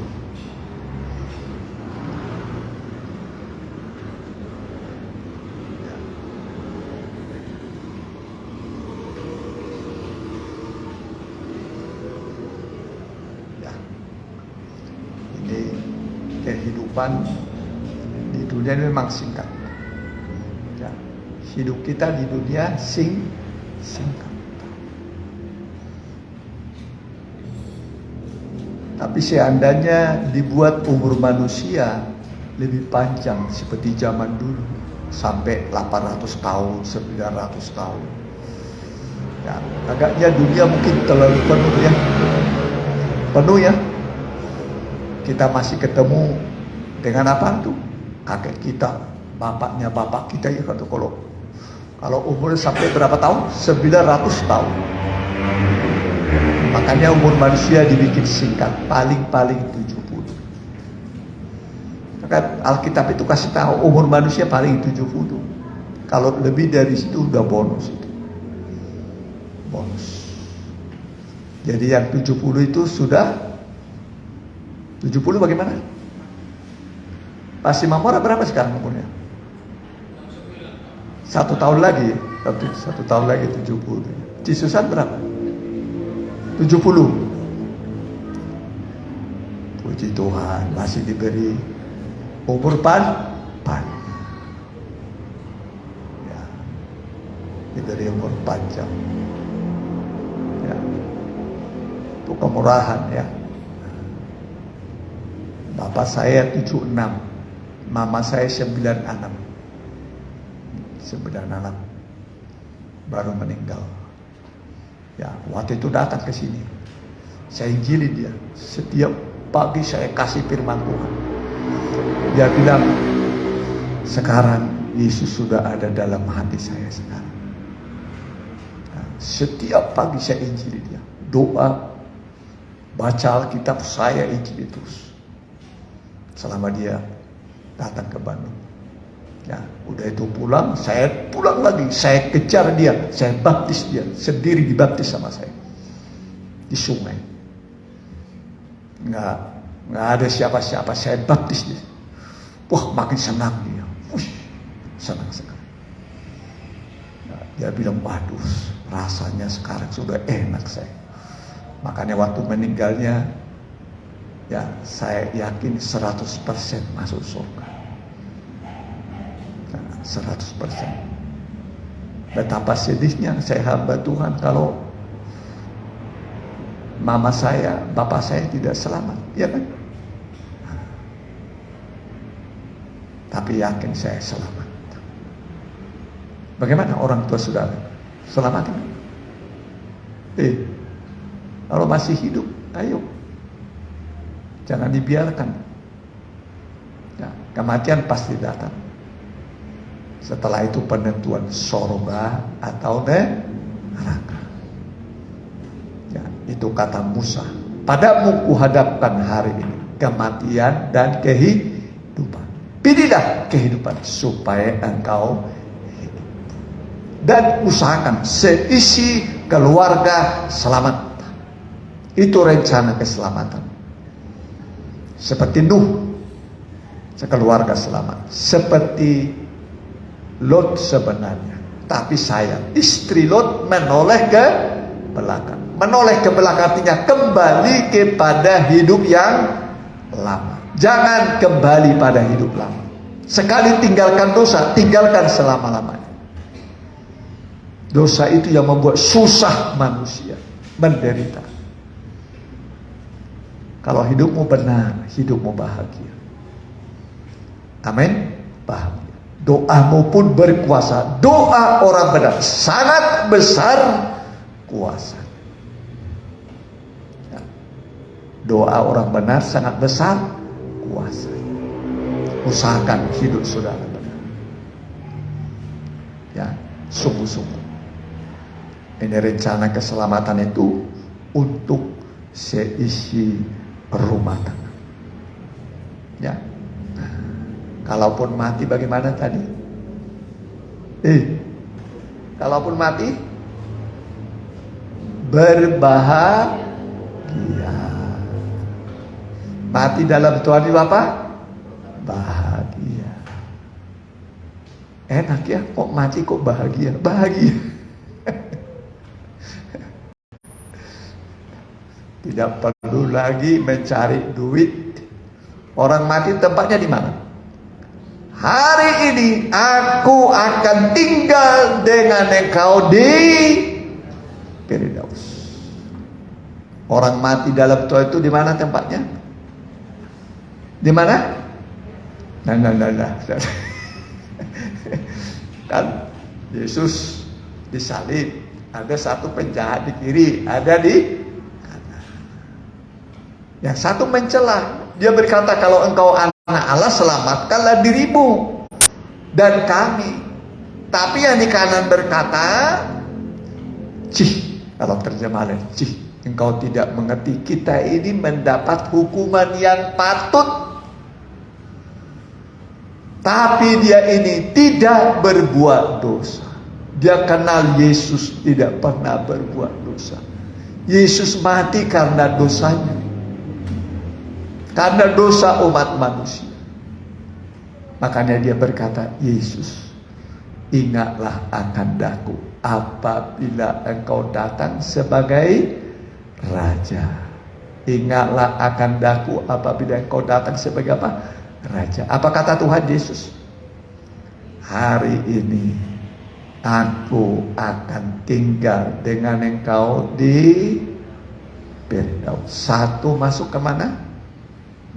Kehidupan di dunia ini memang singkat, ya. Hidup kita di dunia singkat. Tapi seandainya dibuat umur manusia lebih panjang seperti zaman dulu, sampai 800 tahun, 900 tahun, ya, agaknya dunia mungkin terlalu penuh, ya. Penuh, ya. Kita masih ketemu dengan apa tuh? Kakek kita, bapaknya bapak kita, ya, kata kalau umur sampai berapa tahun? 900 tahun. Makanya umur manusia dibikin singkat, paling 70. Maka Alkitab itu kasih tahu umur manusia paling 70. Kalau lebih dari situ udah bonus itu. Bonus. Jadi yang 70 itu sudah 70 bagaimana? Pasti Mamora berapa sekarang umurnya? 1 tahun lagi, 1 tahun lagi 70. Cisusan berapa? 70. Puji Tuhan, masih diberi umur panjang. Ya, diberi umur panjang. Ya, itu kemurahan, ya. Bapak saya 76, mama saya 96. 96 baru meninggal. Ya, waktu itu datang ke sini, saya injilin dia. Setiap pagi saya kasih firman Tuhan. Dia bilang, sekarang Yesus sudah ada dalam hati saya sekarang. Nah, setiap pagi saya injilin dia, doa, baca Alkitab, saya injilin terus. Selama dia datang ke Bandung, ya, udah itu pulang, saya pulang lagi, saya kejar dia, saya baptis dia, sendiri dibaptis sama saya di sungai. Nggak ada siapa-siapa, saya baptis dia. Wah, makin senang dia, senang sekali. Nah, dia bilang, waduh, rasanya sekarang sudah enak saya. Makanya waktu meninggalnya, ya, saya yakin 100% masuk surga. 100%. Betapa sedihnya saya hamba Tuhan kalau mama saya, bapak saya tidak selamat, ya kan? Tapi yakin saya selamat. Bagaimana orang tua saudara? Selamat kan? Kalau masih hidup, ayo. Jangan dibiarkan. Ya, kematian pasti datang. Setelah itu penentuan sorga atau neraka. Ya, itu kata Musa. Padamu kuhadapkan hari ini kematian dan kehidupan. Pilihlah kehidupan supaya engkau hidup. Dan usahakan seisi keluarga selamat. Itu rencana keselamatan. Seperti Nuh, sekeluarga selamat. Seperti Lot sebenarnya. Tapi sayang, istri Lot menoleh ke belakang. Menoleh ke belakang artinya kembali kepada hidup yang lama. Jangan kembali pada hidup lama. Sekali tinggalkan dosa, tinggalkan selama-lamanya. Dosa itu yang membuat susah manusia. menderita. Kalau hidupmu benar, hidupmu bahagia. Amin. Bahagia. Doamu pun berkuasa. Doa orang benar sangat besar kuasa. Ya. Doa orang benar sangat besar kuasa. Usahakan hidup saudara benar. Ya, sungguh-sungguh. Ini rencana keselamatan itu untuk seisi rumah tangga. Ya. Kalaupun mati bagaimana tadi? Kalaupun mati berbahagia. Mati dalam Tuhan itu apa? Bahagia. Enak ya, kok mati kok bahagia? Bahagia. Tidak perlu lagi mencari duit. Orang mati tempatnya di mana? Hari ini aku akan tinggal dengan engkau di Firdaus. Orang mati dalam Tuhan itu di mana tempatnya? Di mana? Nah. Kan Yesus disalib, ada satu penjahat di kiri, ada di kanan. Yang satu mencela, dia berkata, kalau engkau anak Allah, selamatkanlah dirimu dan kami. Tapi yang di kanan berkata, kalau terjemahan engkau tidak mengerti, kita ini mendapat hukuman yang patut. Tapi dia ini tidak berbuat dosa. Dia kenal Yesus tidak pernah berbuat dosa. Yesus mati karena dosanya, karena dosa umat manusia. Makanya dia berkata, Yesus, ingatlah akan daku apabila engkau datang sebagai Raja. Ingatlah akan daku apabila engkau datang sebagai apa? Raja. Apa kata Tuhan Yesus? Hari ini aku akan tinggal dengan engkau di Firdaus. Satu masuk ke mana?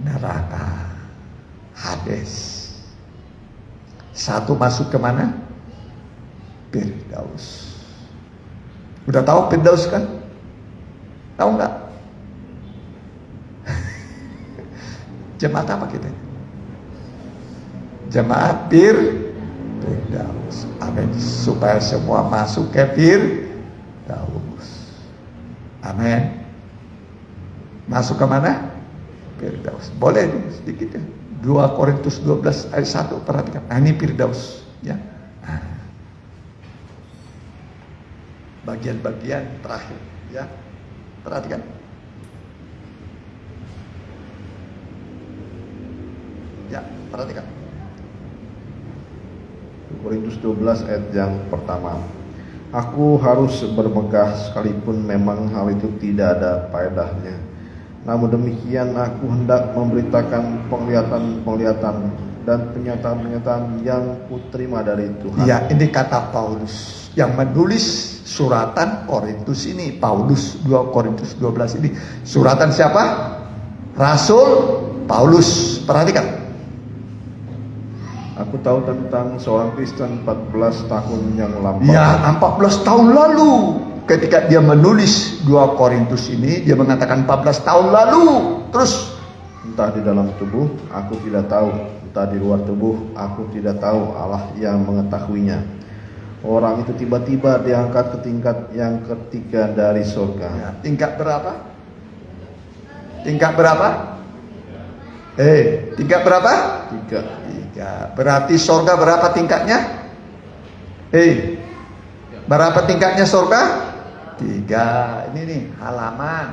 Neraka, Hades. Satu masuk ke mana? Firdaus. Udah tahu Firdaus kan? Tahu nggak? Jemaat apa kita? Jemaat Firdaus. Amin. Supaya semua masuk ke Firdaus. Amin. Masuk ke mana? Firdaus. Boleh sedikit ya. 2 Korintus 12 ayat 1, perhatikan. Ini Firdaus ya. Bagian-bagian terakhir ya. Perhatikan. Ya, perhatikan. Korintus 12 ayat yang pertama. Aku harus bermegah sekalipun memang hal itu tidak ada faedahnya. Namun demikian aku hendak memberitakan penglihatan-penglihatan dan pernyataan-pernyataan yang kuterima dari Tuhan. Ya, ini kata Paulus yang menulis suratan Korintus ini. Paulus, 2 Korintus 12 ini. Suratan siapa? Rasul Paulus. Perhatikan. Aku tahu tentang seorang Kristen 14 tahun yang lampau. Ya, 14 tahun lalu. Ketika dia menulis 2 Korintus ini, dia mengatakan 14 tahun lalu. Terus, entah di dalam tubuh, aku tidak tahu. Entah di luar tubuh, aku tidak tahu. Allah yang mengetahuinya. Orang itu tiba-tiba diangkat ke tingkat yang ketiga dari surga. Ya, tingkat berapa? Tingkat berapa? Tingkat berapa? 3. Berarti surga berapa tingkatnya? Berapa tingkatnya surga? 3. Ini nih halaman,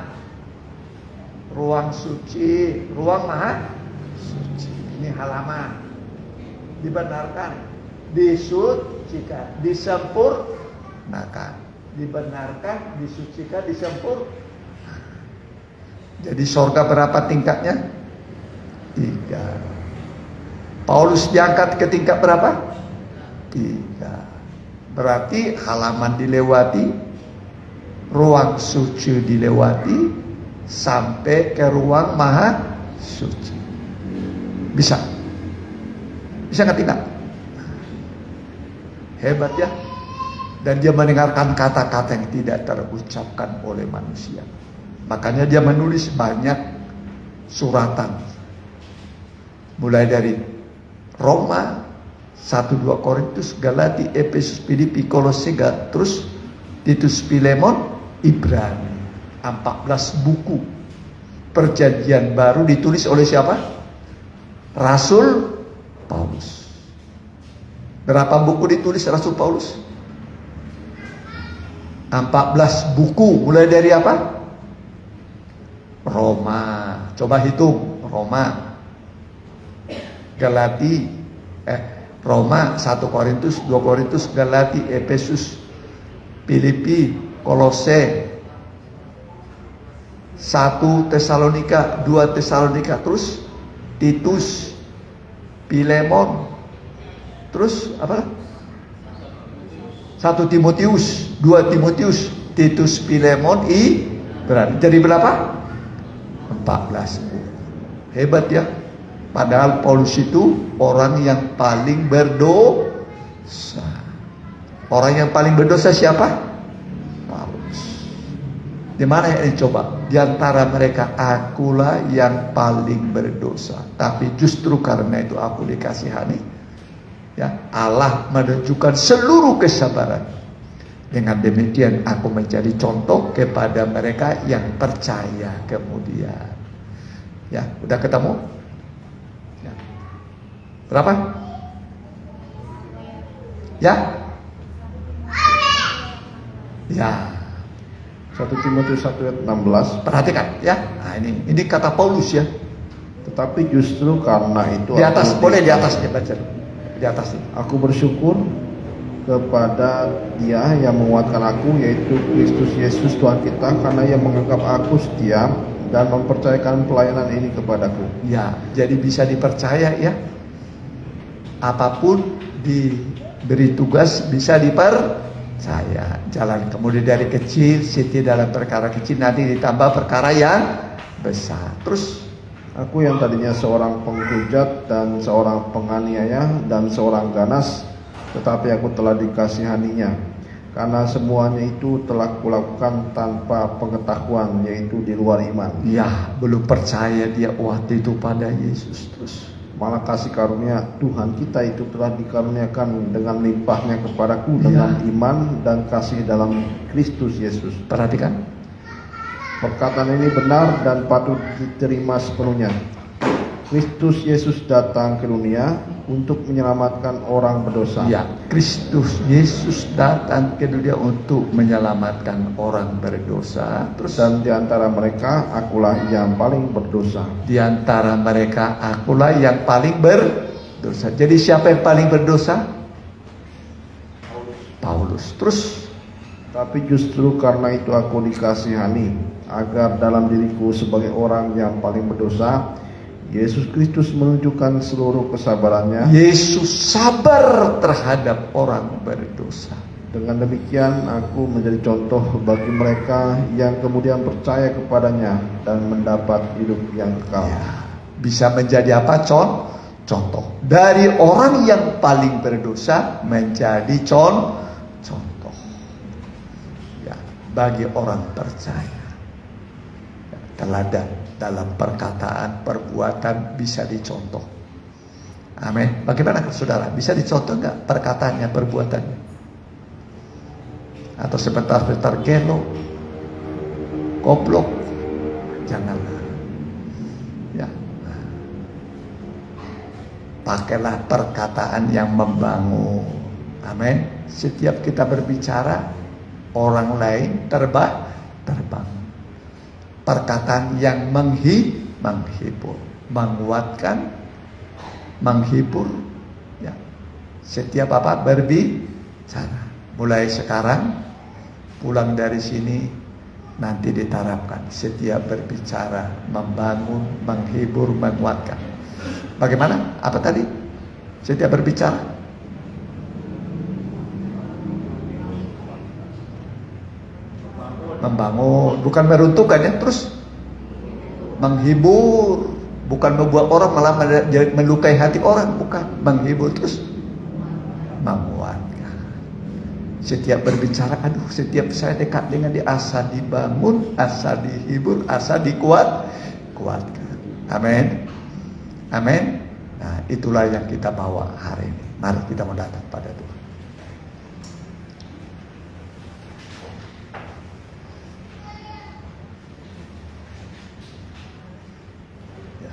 ruang suci, ruang maha suci. Ini halaman. Dibenarkan, disucikan, disempurnakan. Dibenarkan, disucikan, disempurnakan. Jadi surga berapa tingkatnya? 3. Paulus diangkat ke tingkat berapa? 3. Berarti halaman dilewati, ruang suci dilewati sampai ke ruang maha suci. Bisa nggak tidak? Hebat ya. Dan dia mendengarkan kata-kata yang tidak terucapkan oleh manusia. Makanya dia menulis banyak suratan. Mulai dari Roma, 1-2 Korintus, Galati, Efesus, Filipi, Kolose, terus Titus, Filemon, Ibrani. 14 buku Perjanjian Baru ditulis oleh siapa? Rasul Paulus. Berapa buku ditulis Rasul Paulus? 14 buku. Mulai dari apa? Roma. Coba hitung. Roma, Galati, Roma, 1 Korintus, 2 Korintus, Galati, Efesus, Filipi, Kolose, 1 Tesalonika, 2 Tesalonika, terus Titus, Filemon, terus apa? 1 Timotius, 2 Timotius, Titus, Filemon, Ibrani. Jadi berapa? 14 buku. Hebat ya. Padahal Paulus itu orang yang paling berdosa. Orang yang paling berdosa siapa? Paulus. Di mana yang dicoba? Di antara mereka akulah yang paling berdosa. Tapi justru karena itu aku dikasihani. Ya, Allah menunjukkan seluruh kesabaran. Dengan demikian aku menjadi contoh kepada mereka yang percaya kemudian. Ya, udah ketemu? Ya. Berapa? Ya? Ya. 1 Timotius 1 ayat 16. Perhatikan ya. Nah, ini kata Paulus ya. Tetapi justru karena itu Di atas, boleh di atasnya baca. Di atas. Aku bersyukur kepada Dia yang menguatkan aku, yaitu Kristus Yesus Tuhan kita, karena Ia menganggap aku setia dan mempercayakan pelayanan ini kepadaku. Ya, jadi bisa dipercaya ya. Apapun diberi tugas bisa dipercaya. Jalan kemudian dari kecil, setia dalam perkara kecil, nanti ditambah perkara yang besar. Terus aku yang tadinya seorang penghujat dan seorang penganiaya dan seorang ganas, tetapi aku telah dikasihaninya, karena semuanya itu telah kulakukan tanpa pengetahuan, yaitu di luar iman. ya, belum percaya dia waktu itu pada Yesus. Terus Malah kasih karunia Tuhan kita itu telah dikaruniakan dengan limpahnya kepadaku dengan iman dan kasih dalam Kristus Yesus. perhatikan. Perkataan ini benar dan patut diterima sepenuhnya. Kristus Yesus datang ke dunia untuk menyelamatkan orang berdosa. Ya, Kristus Yesus datang ke dunia untuk menyelamatkan orang berdosa. Terus Dan di antara mereka akulah yang paling berdosa. di antara mereka akulah yang paling berdosa. Jadi siapa yang paling berdosa? Paulus. Terus Tapi justru karena itu aku dikasihani, agar dalam diriku sebagai orang yang paling berdosa, Yesus Kristus menunjukkan seluruh kesabarannya. Yesus sabar terhadap orang berdosa. Dengan demikian aku menjadi contoh bagi mereka yang kemudian percaya kepadanya dan mendapat hidup yang kekal. Bisa menjadi apa? Contoh. Dari orang yang paling berdosa menjadi contoh. Ya, bagi orang percaya. Ya, teladan dalam perkataan, perbuatan bisa dicontoh. Amin. Bagaimana saudara? Bisa dicontoh nggak perkataannya, perbuatannya? Atau sebentar-sebentar gelo, goblok? Janganlah. Ya. Pakailah perkataan yang membangun. Amin. Setiap kita berbicara, orang lain terbang. Perkataan yang menghibur, menguatkan, menghibur. Ya. Setiap apa berbicara. Mulai sekarang, pulang dari sini, nanti diterapkan. Setiap berbicara, membangun, menghibur, menguatkan. Bagaimana? Apa tadi? Setiap berbicara. membangun, bukan meruntuhkan ya, terus menghibur, bukan membuat orang malah melukai hati orang, bukan, menghibur terus menguatkan. Setiap berbicara, aduh, setiap saya dekat dengan dia, asa dibangun, asa dihibur, asa kuatkan. Amin. Amin. Nah, itulah yang kita bawa hari ini. Mari kita mau datang pada Tuhan. Ya.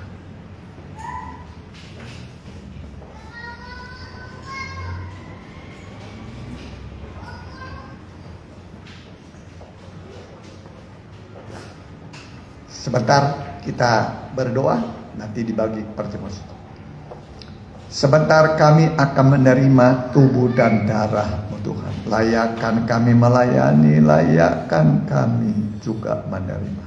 Sebentar kita berdoa, nanti dibagi pertemuan. Sebentar kami akan menerima tubuh dan darah-Mu Tuhan. Layakkan kami melayani, layakkan kami juga menerima.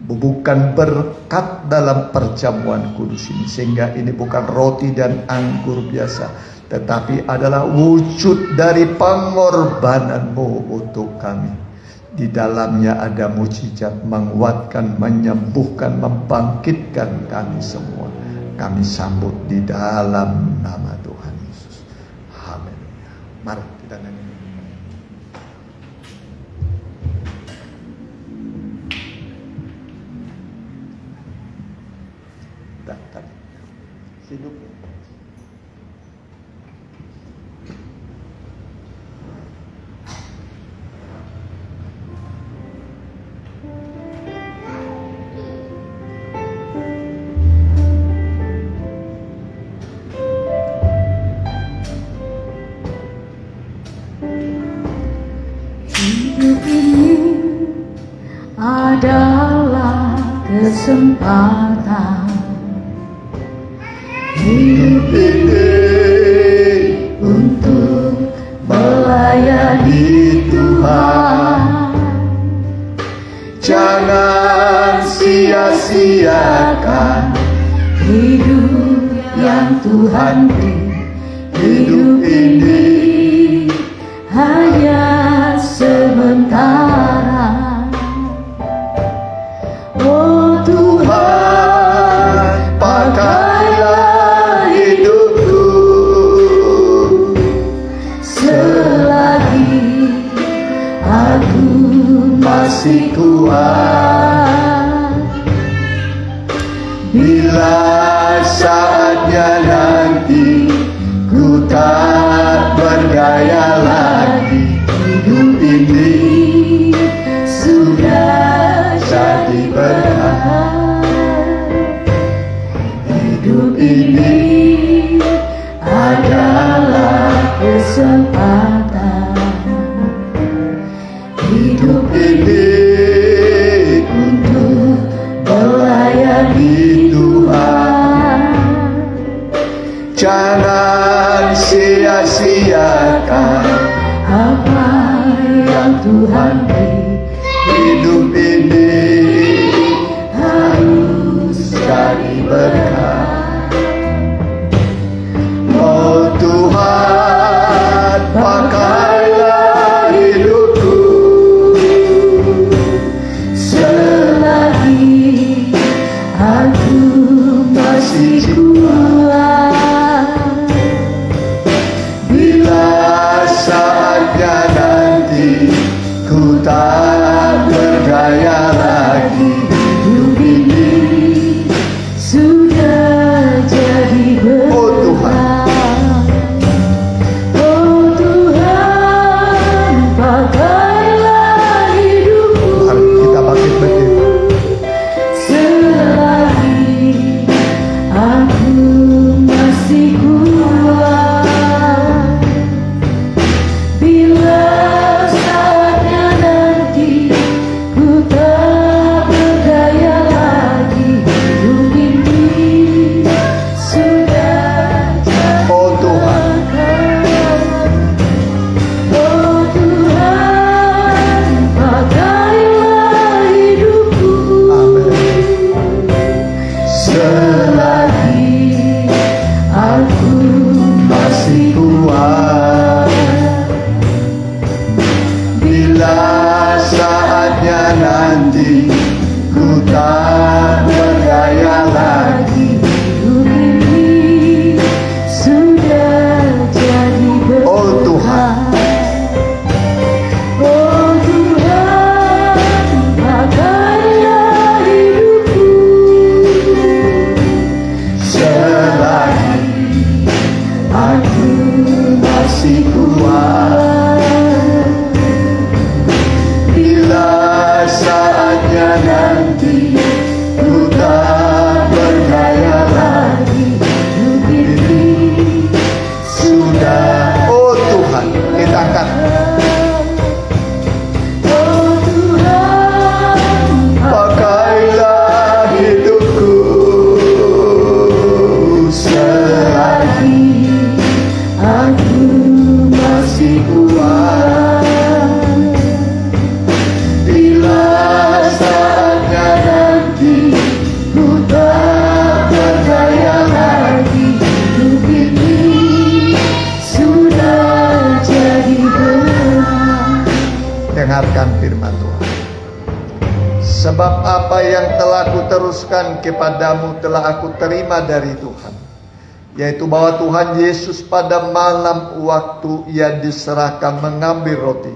Bubuhkan berkat dalam perjamuan kudus ini, sehingga ini bukan roti dan anggur biasa, tetapi adalah wujud dari pengorbanan-Mu untuk kami. Di dalamnya ada mujizat, menguatkan, menyembuhkan, membangkitkan kami semua. Kami sambut di dalam nama Tuhan Yesus. Haleluya. Mari kita nyanyi. Tadi hidup. Hidup ini adalah kesempatan. Hidup ini untuk melayani Tuhan. Jangan sia-siakan hidup yang Tuhan beri. Hidup ini hanya sementara. Oh Tuhan, pakailah hidupku selagi aku masih kuat. bila saatnya nanti ku tak berdaya lagi. Hidup ini sudah jadi berkah. Hidup ini adalah kesempatan. Hidup ini untuk melayani Tuhan. Jangan sia-siakan apa yang Tuhan beri. hidup ini Harus jadi berkah. Oh Tuhan, pakailah hidupku selagi aku masih kuat. bila saatnya nanti ku tak berdaya lagi. Hidup ini Sudah jadi Oh Tuhan. berkah. Oh Tuhan, pakailah hidupku Mari kita bangkit berdiri. selagi aku masih kuat. Bila saatnya nanti ku tak berdaya lagi. Hidup ini sudah jadi Oh Tuhan, Oh Tuhan, pakailah hidupku amin. selagi aku Masih kuat Dengarkan firman Tuhan. Sebab apa yang telah kuteruskan kepadamu telah aku terima dari Tuhan, yaitu bahwa Tuhan Yesus pada malam waktu ia diserahkan mengambil roti,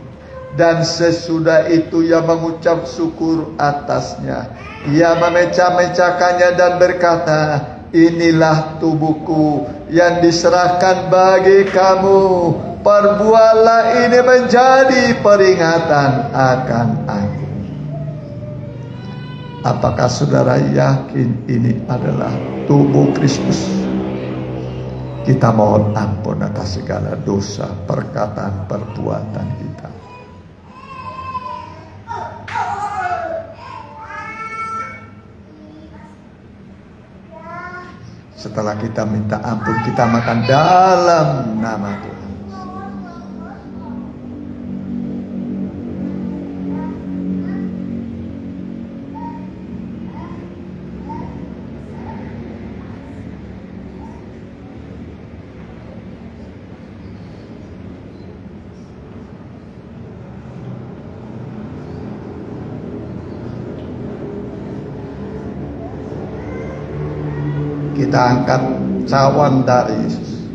dan sesudah itu ia mengucap syukur atasnya. Ia memecah-mecahkannya dan berkata, inilah tubuhku yang diserahkan bagi kamu. Perbuatlah ini menjadi peringatan akan aku. Apakah saudara yakin ini adalah tubuh Kristus? Kita mohon ampun atas segala dosa, perkataan, perbuatan kita. Setelah kita minta ampun, kita makan dalam nama Tuhan. Kita angkat cawan dari Yesus.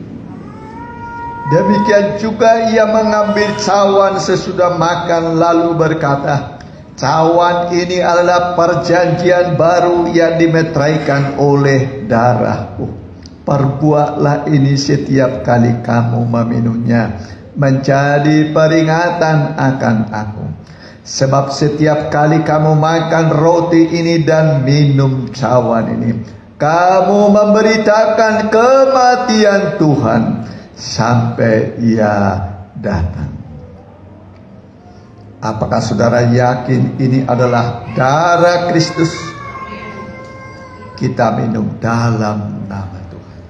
Demikian juga ia mengambil cawan sesudah makan lalu berkata, cawan ini adalah perjanjian baru yang dimeteraikan oleh darahku. Perbuatlah ini setiap kali kamu meminumnya, menjadi peringatan akan aku. Sebab setiap kali kamu makan roti ini dan minum cawan ini, kamu memberitakan kematian Tuhan sampai ia datang. Apakah saudara yakin ini adalah darah Kristus? Kita minum dalam nama Tuhan.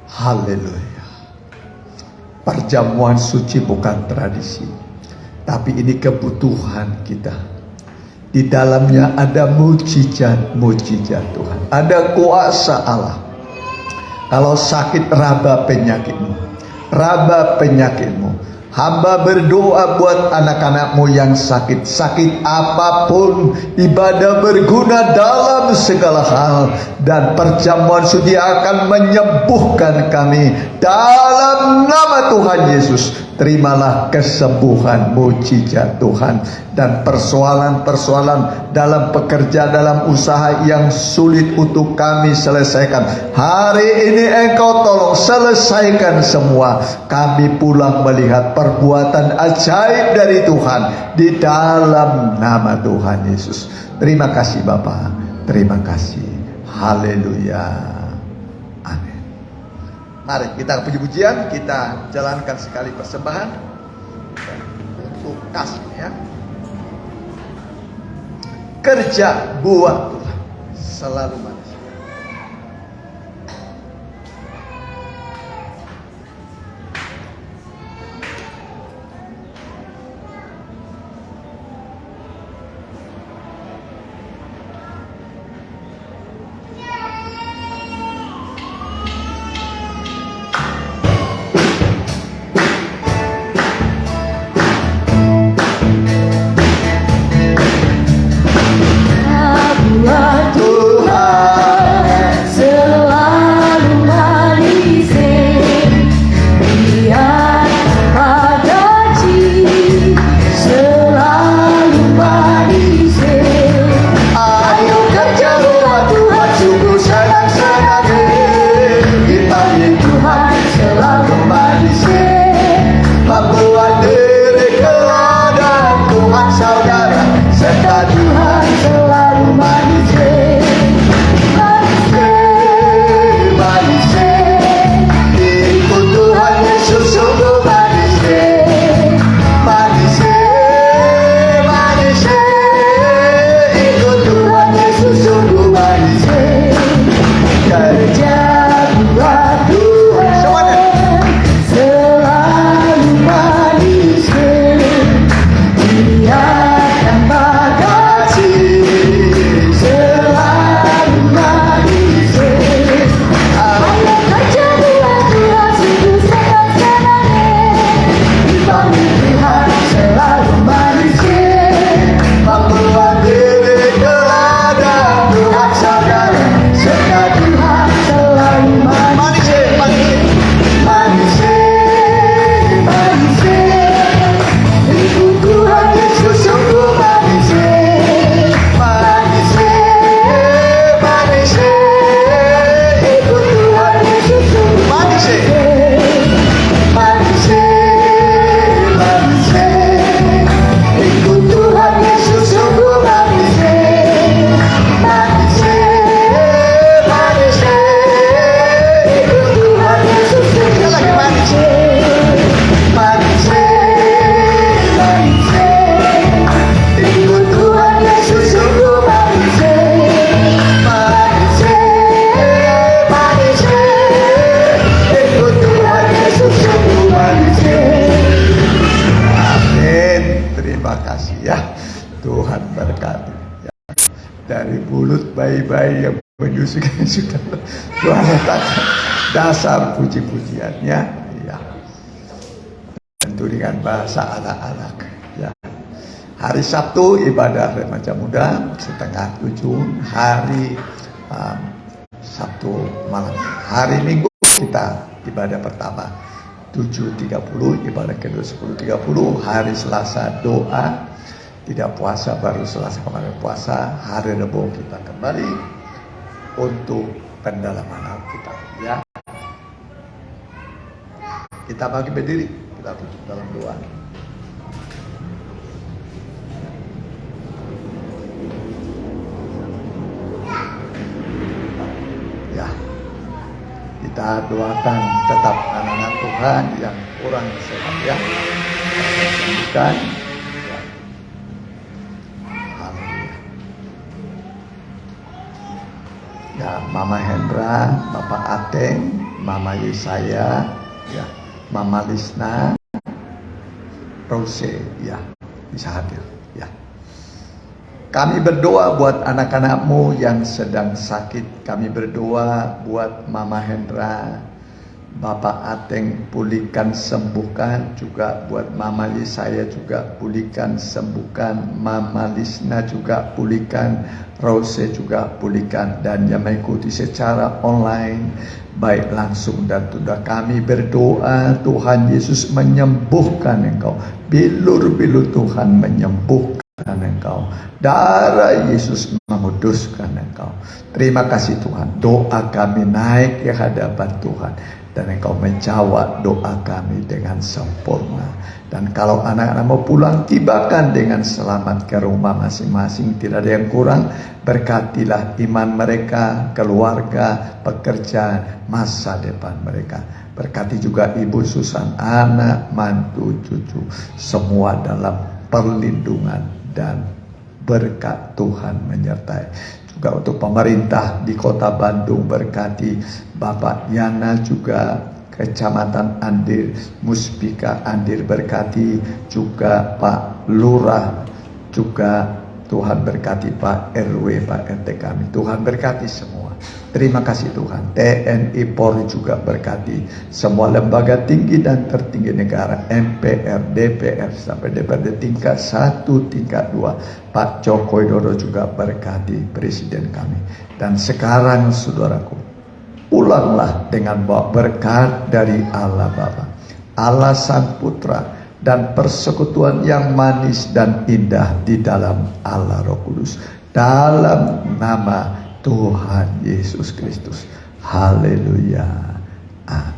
Haleluya. Perjamuan suci bukan tradisi, tapi ini kebutuhan kita. Di dalamnya ada mujizat Tuhan, ada kuasa Allah. Kalau sakit, raba penyakitmu. Hamba berdoa buat anak-anakmu yang sakit. Sakit apapun, ibadah berguna dalam segala hal. Dan perjamuan suci akan menyembuhkan kami. Dalam nama Tuhan Yesus, terimalah kesembuhan, mujizat Tuhan. Dan persoalan-persoalan dalam pekerja, dalam usaha yang sulit untuk kami selesaikan, hari ini Engkau tolong selesaikan semua. Kami pulang melihat perbuatan ajaib dari Tuhan di dalam nama Tuhan Yesus. Terima kasih Bapa, terima kasih. Haleluya. Amin. Mari kita puji-pujian, kita jalankan sekali persembahan untuk kasih ya. Kerja buat Tuhan selalu manis. Tuhan yang menyusukan sudah Tuhan letakkan dasar puji-pujiannya, ya. Tentu dengan bahasa anak-anak, ya. Hari Sabtu ibadah remaja muda 6:30, hari Sabtu malam. Hari Minggu kita ibadah pertama 7:30, ibadah kedua 10:30. Hari Selasa doa, tidak puasa baru Selasa kemarin puasa. Hari Rabu kita kembali untuk pendalaman Alkitab, ya. Kita bagi berdiri, kita tutup dalam doa. Ya, kita doakan tetap anak-anak Tuhan yang kurang sehat, ya. Kita sembuhkan, ya. Haleluya. Ya, Mama Hendra, Bapak Ateng, Mama Yesaya, ya, Mama Lisna, Rose, ya, bisa hadir, ya. Kami berdoa buat anak-anakmu yang sedang sakit. Kami berdoa buat Mama Hendra, Bapak Ateng, pulihkan, sembuhkan. Juga buat Mama Yesaya juga pulihkan, sembuhkan. Mama Lisna juga pulihkan. Rose juga pulihkan. Dan yang mengikuti secara online, baik langsung dan tunda, kami berdoa Tuhan Yesus menyembuhkan engkau. Bilur-bilur Tuhan menyembuhkan engkau. Darah Yesus menguduskan engkau. Terima kasih Tuhan. Doa kami naik ke hadapan Tuhan, dan engkau menjawab doa kami dengan sempurna. Dan kalau anak-anak mau pulang, tibakan dengan selamat ke rumah masing-masing, tidak ada yang kurang. Berkatilah iman mereka, keluarga, pekerjaan, masa depan mereka. Berkati juga Ibu Susan, anak, mantu, cucu, semua dalam perlindungan dan berkat Tuhan menyertai. Juga untuk pemerintah di Kota Bandung, berkati Bapak Yana, juga Kecamatan Andir, Muspika Andir, berkati juga Pak Lurah, juga Tuhan berkati Pak RW, Pak RT kami. Tuhan berkati semua. Terima kasih Tuhan. TNI Polri juga berkati semua lembaga tinggi dan tertinggi negara, MPR, DPR, sampai DPRD tingkat 1, tingkat 2. Pak Joko Widodo juga berkati Presiden kami. Dan sekarang saudaraku, pulanglah dengan bawa berkat dari Allah Bapa, Allah Sang Putra, dan persekutuan yang manis dan indah di dalam Allah Roh Kudus. Dalam nama Tuhan Yesus Kristus. Haleluya. Amin.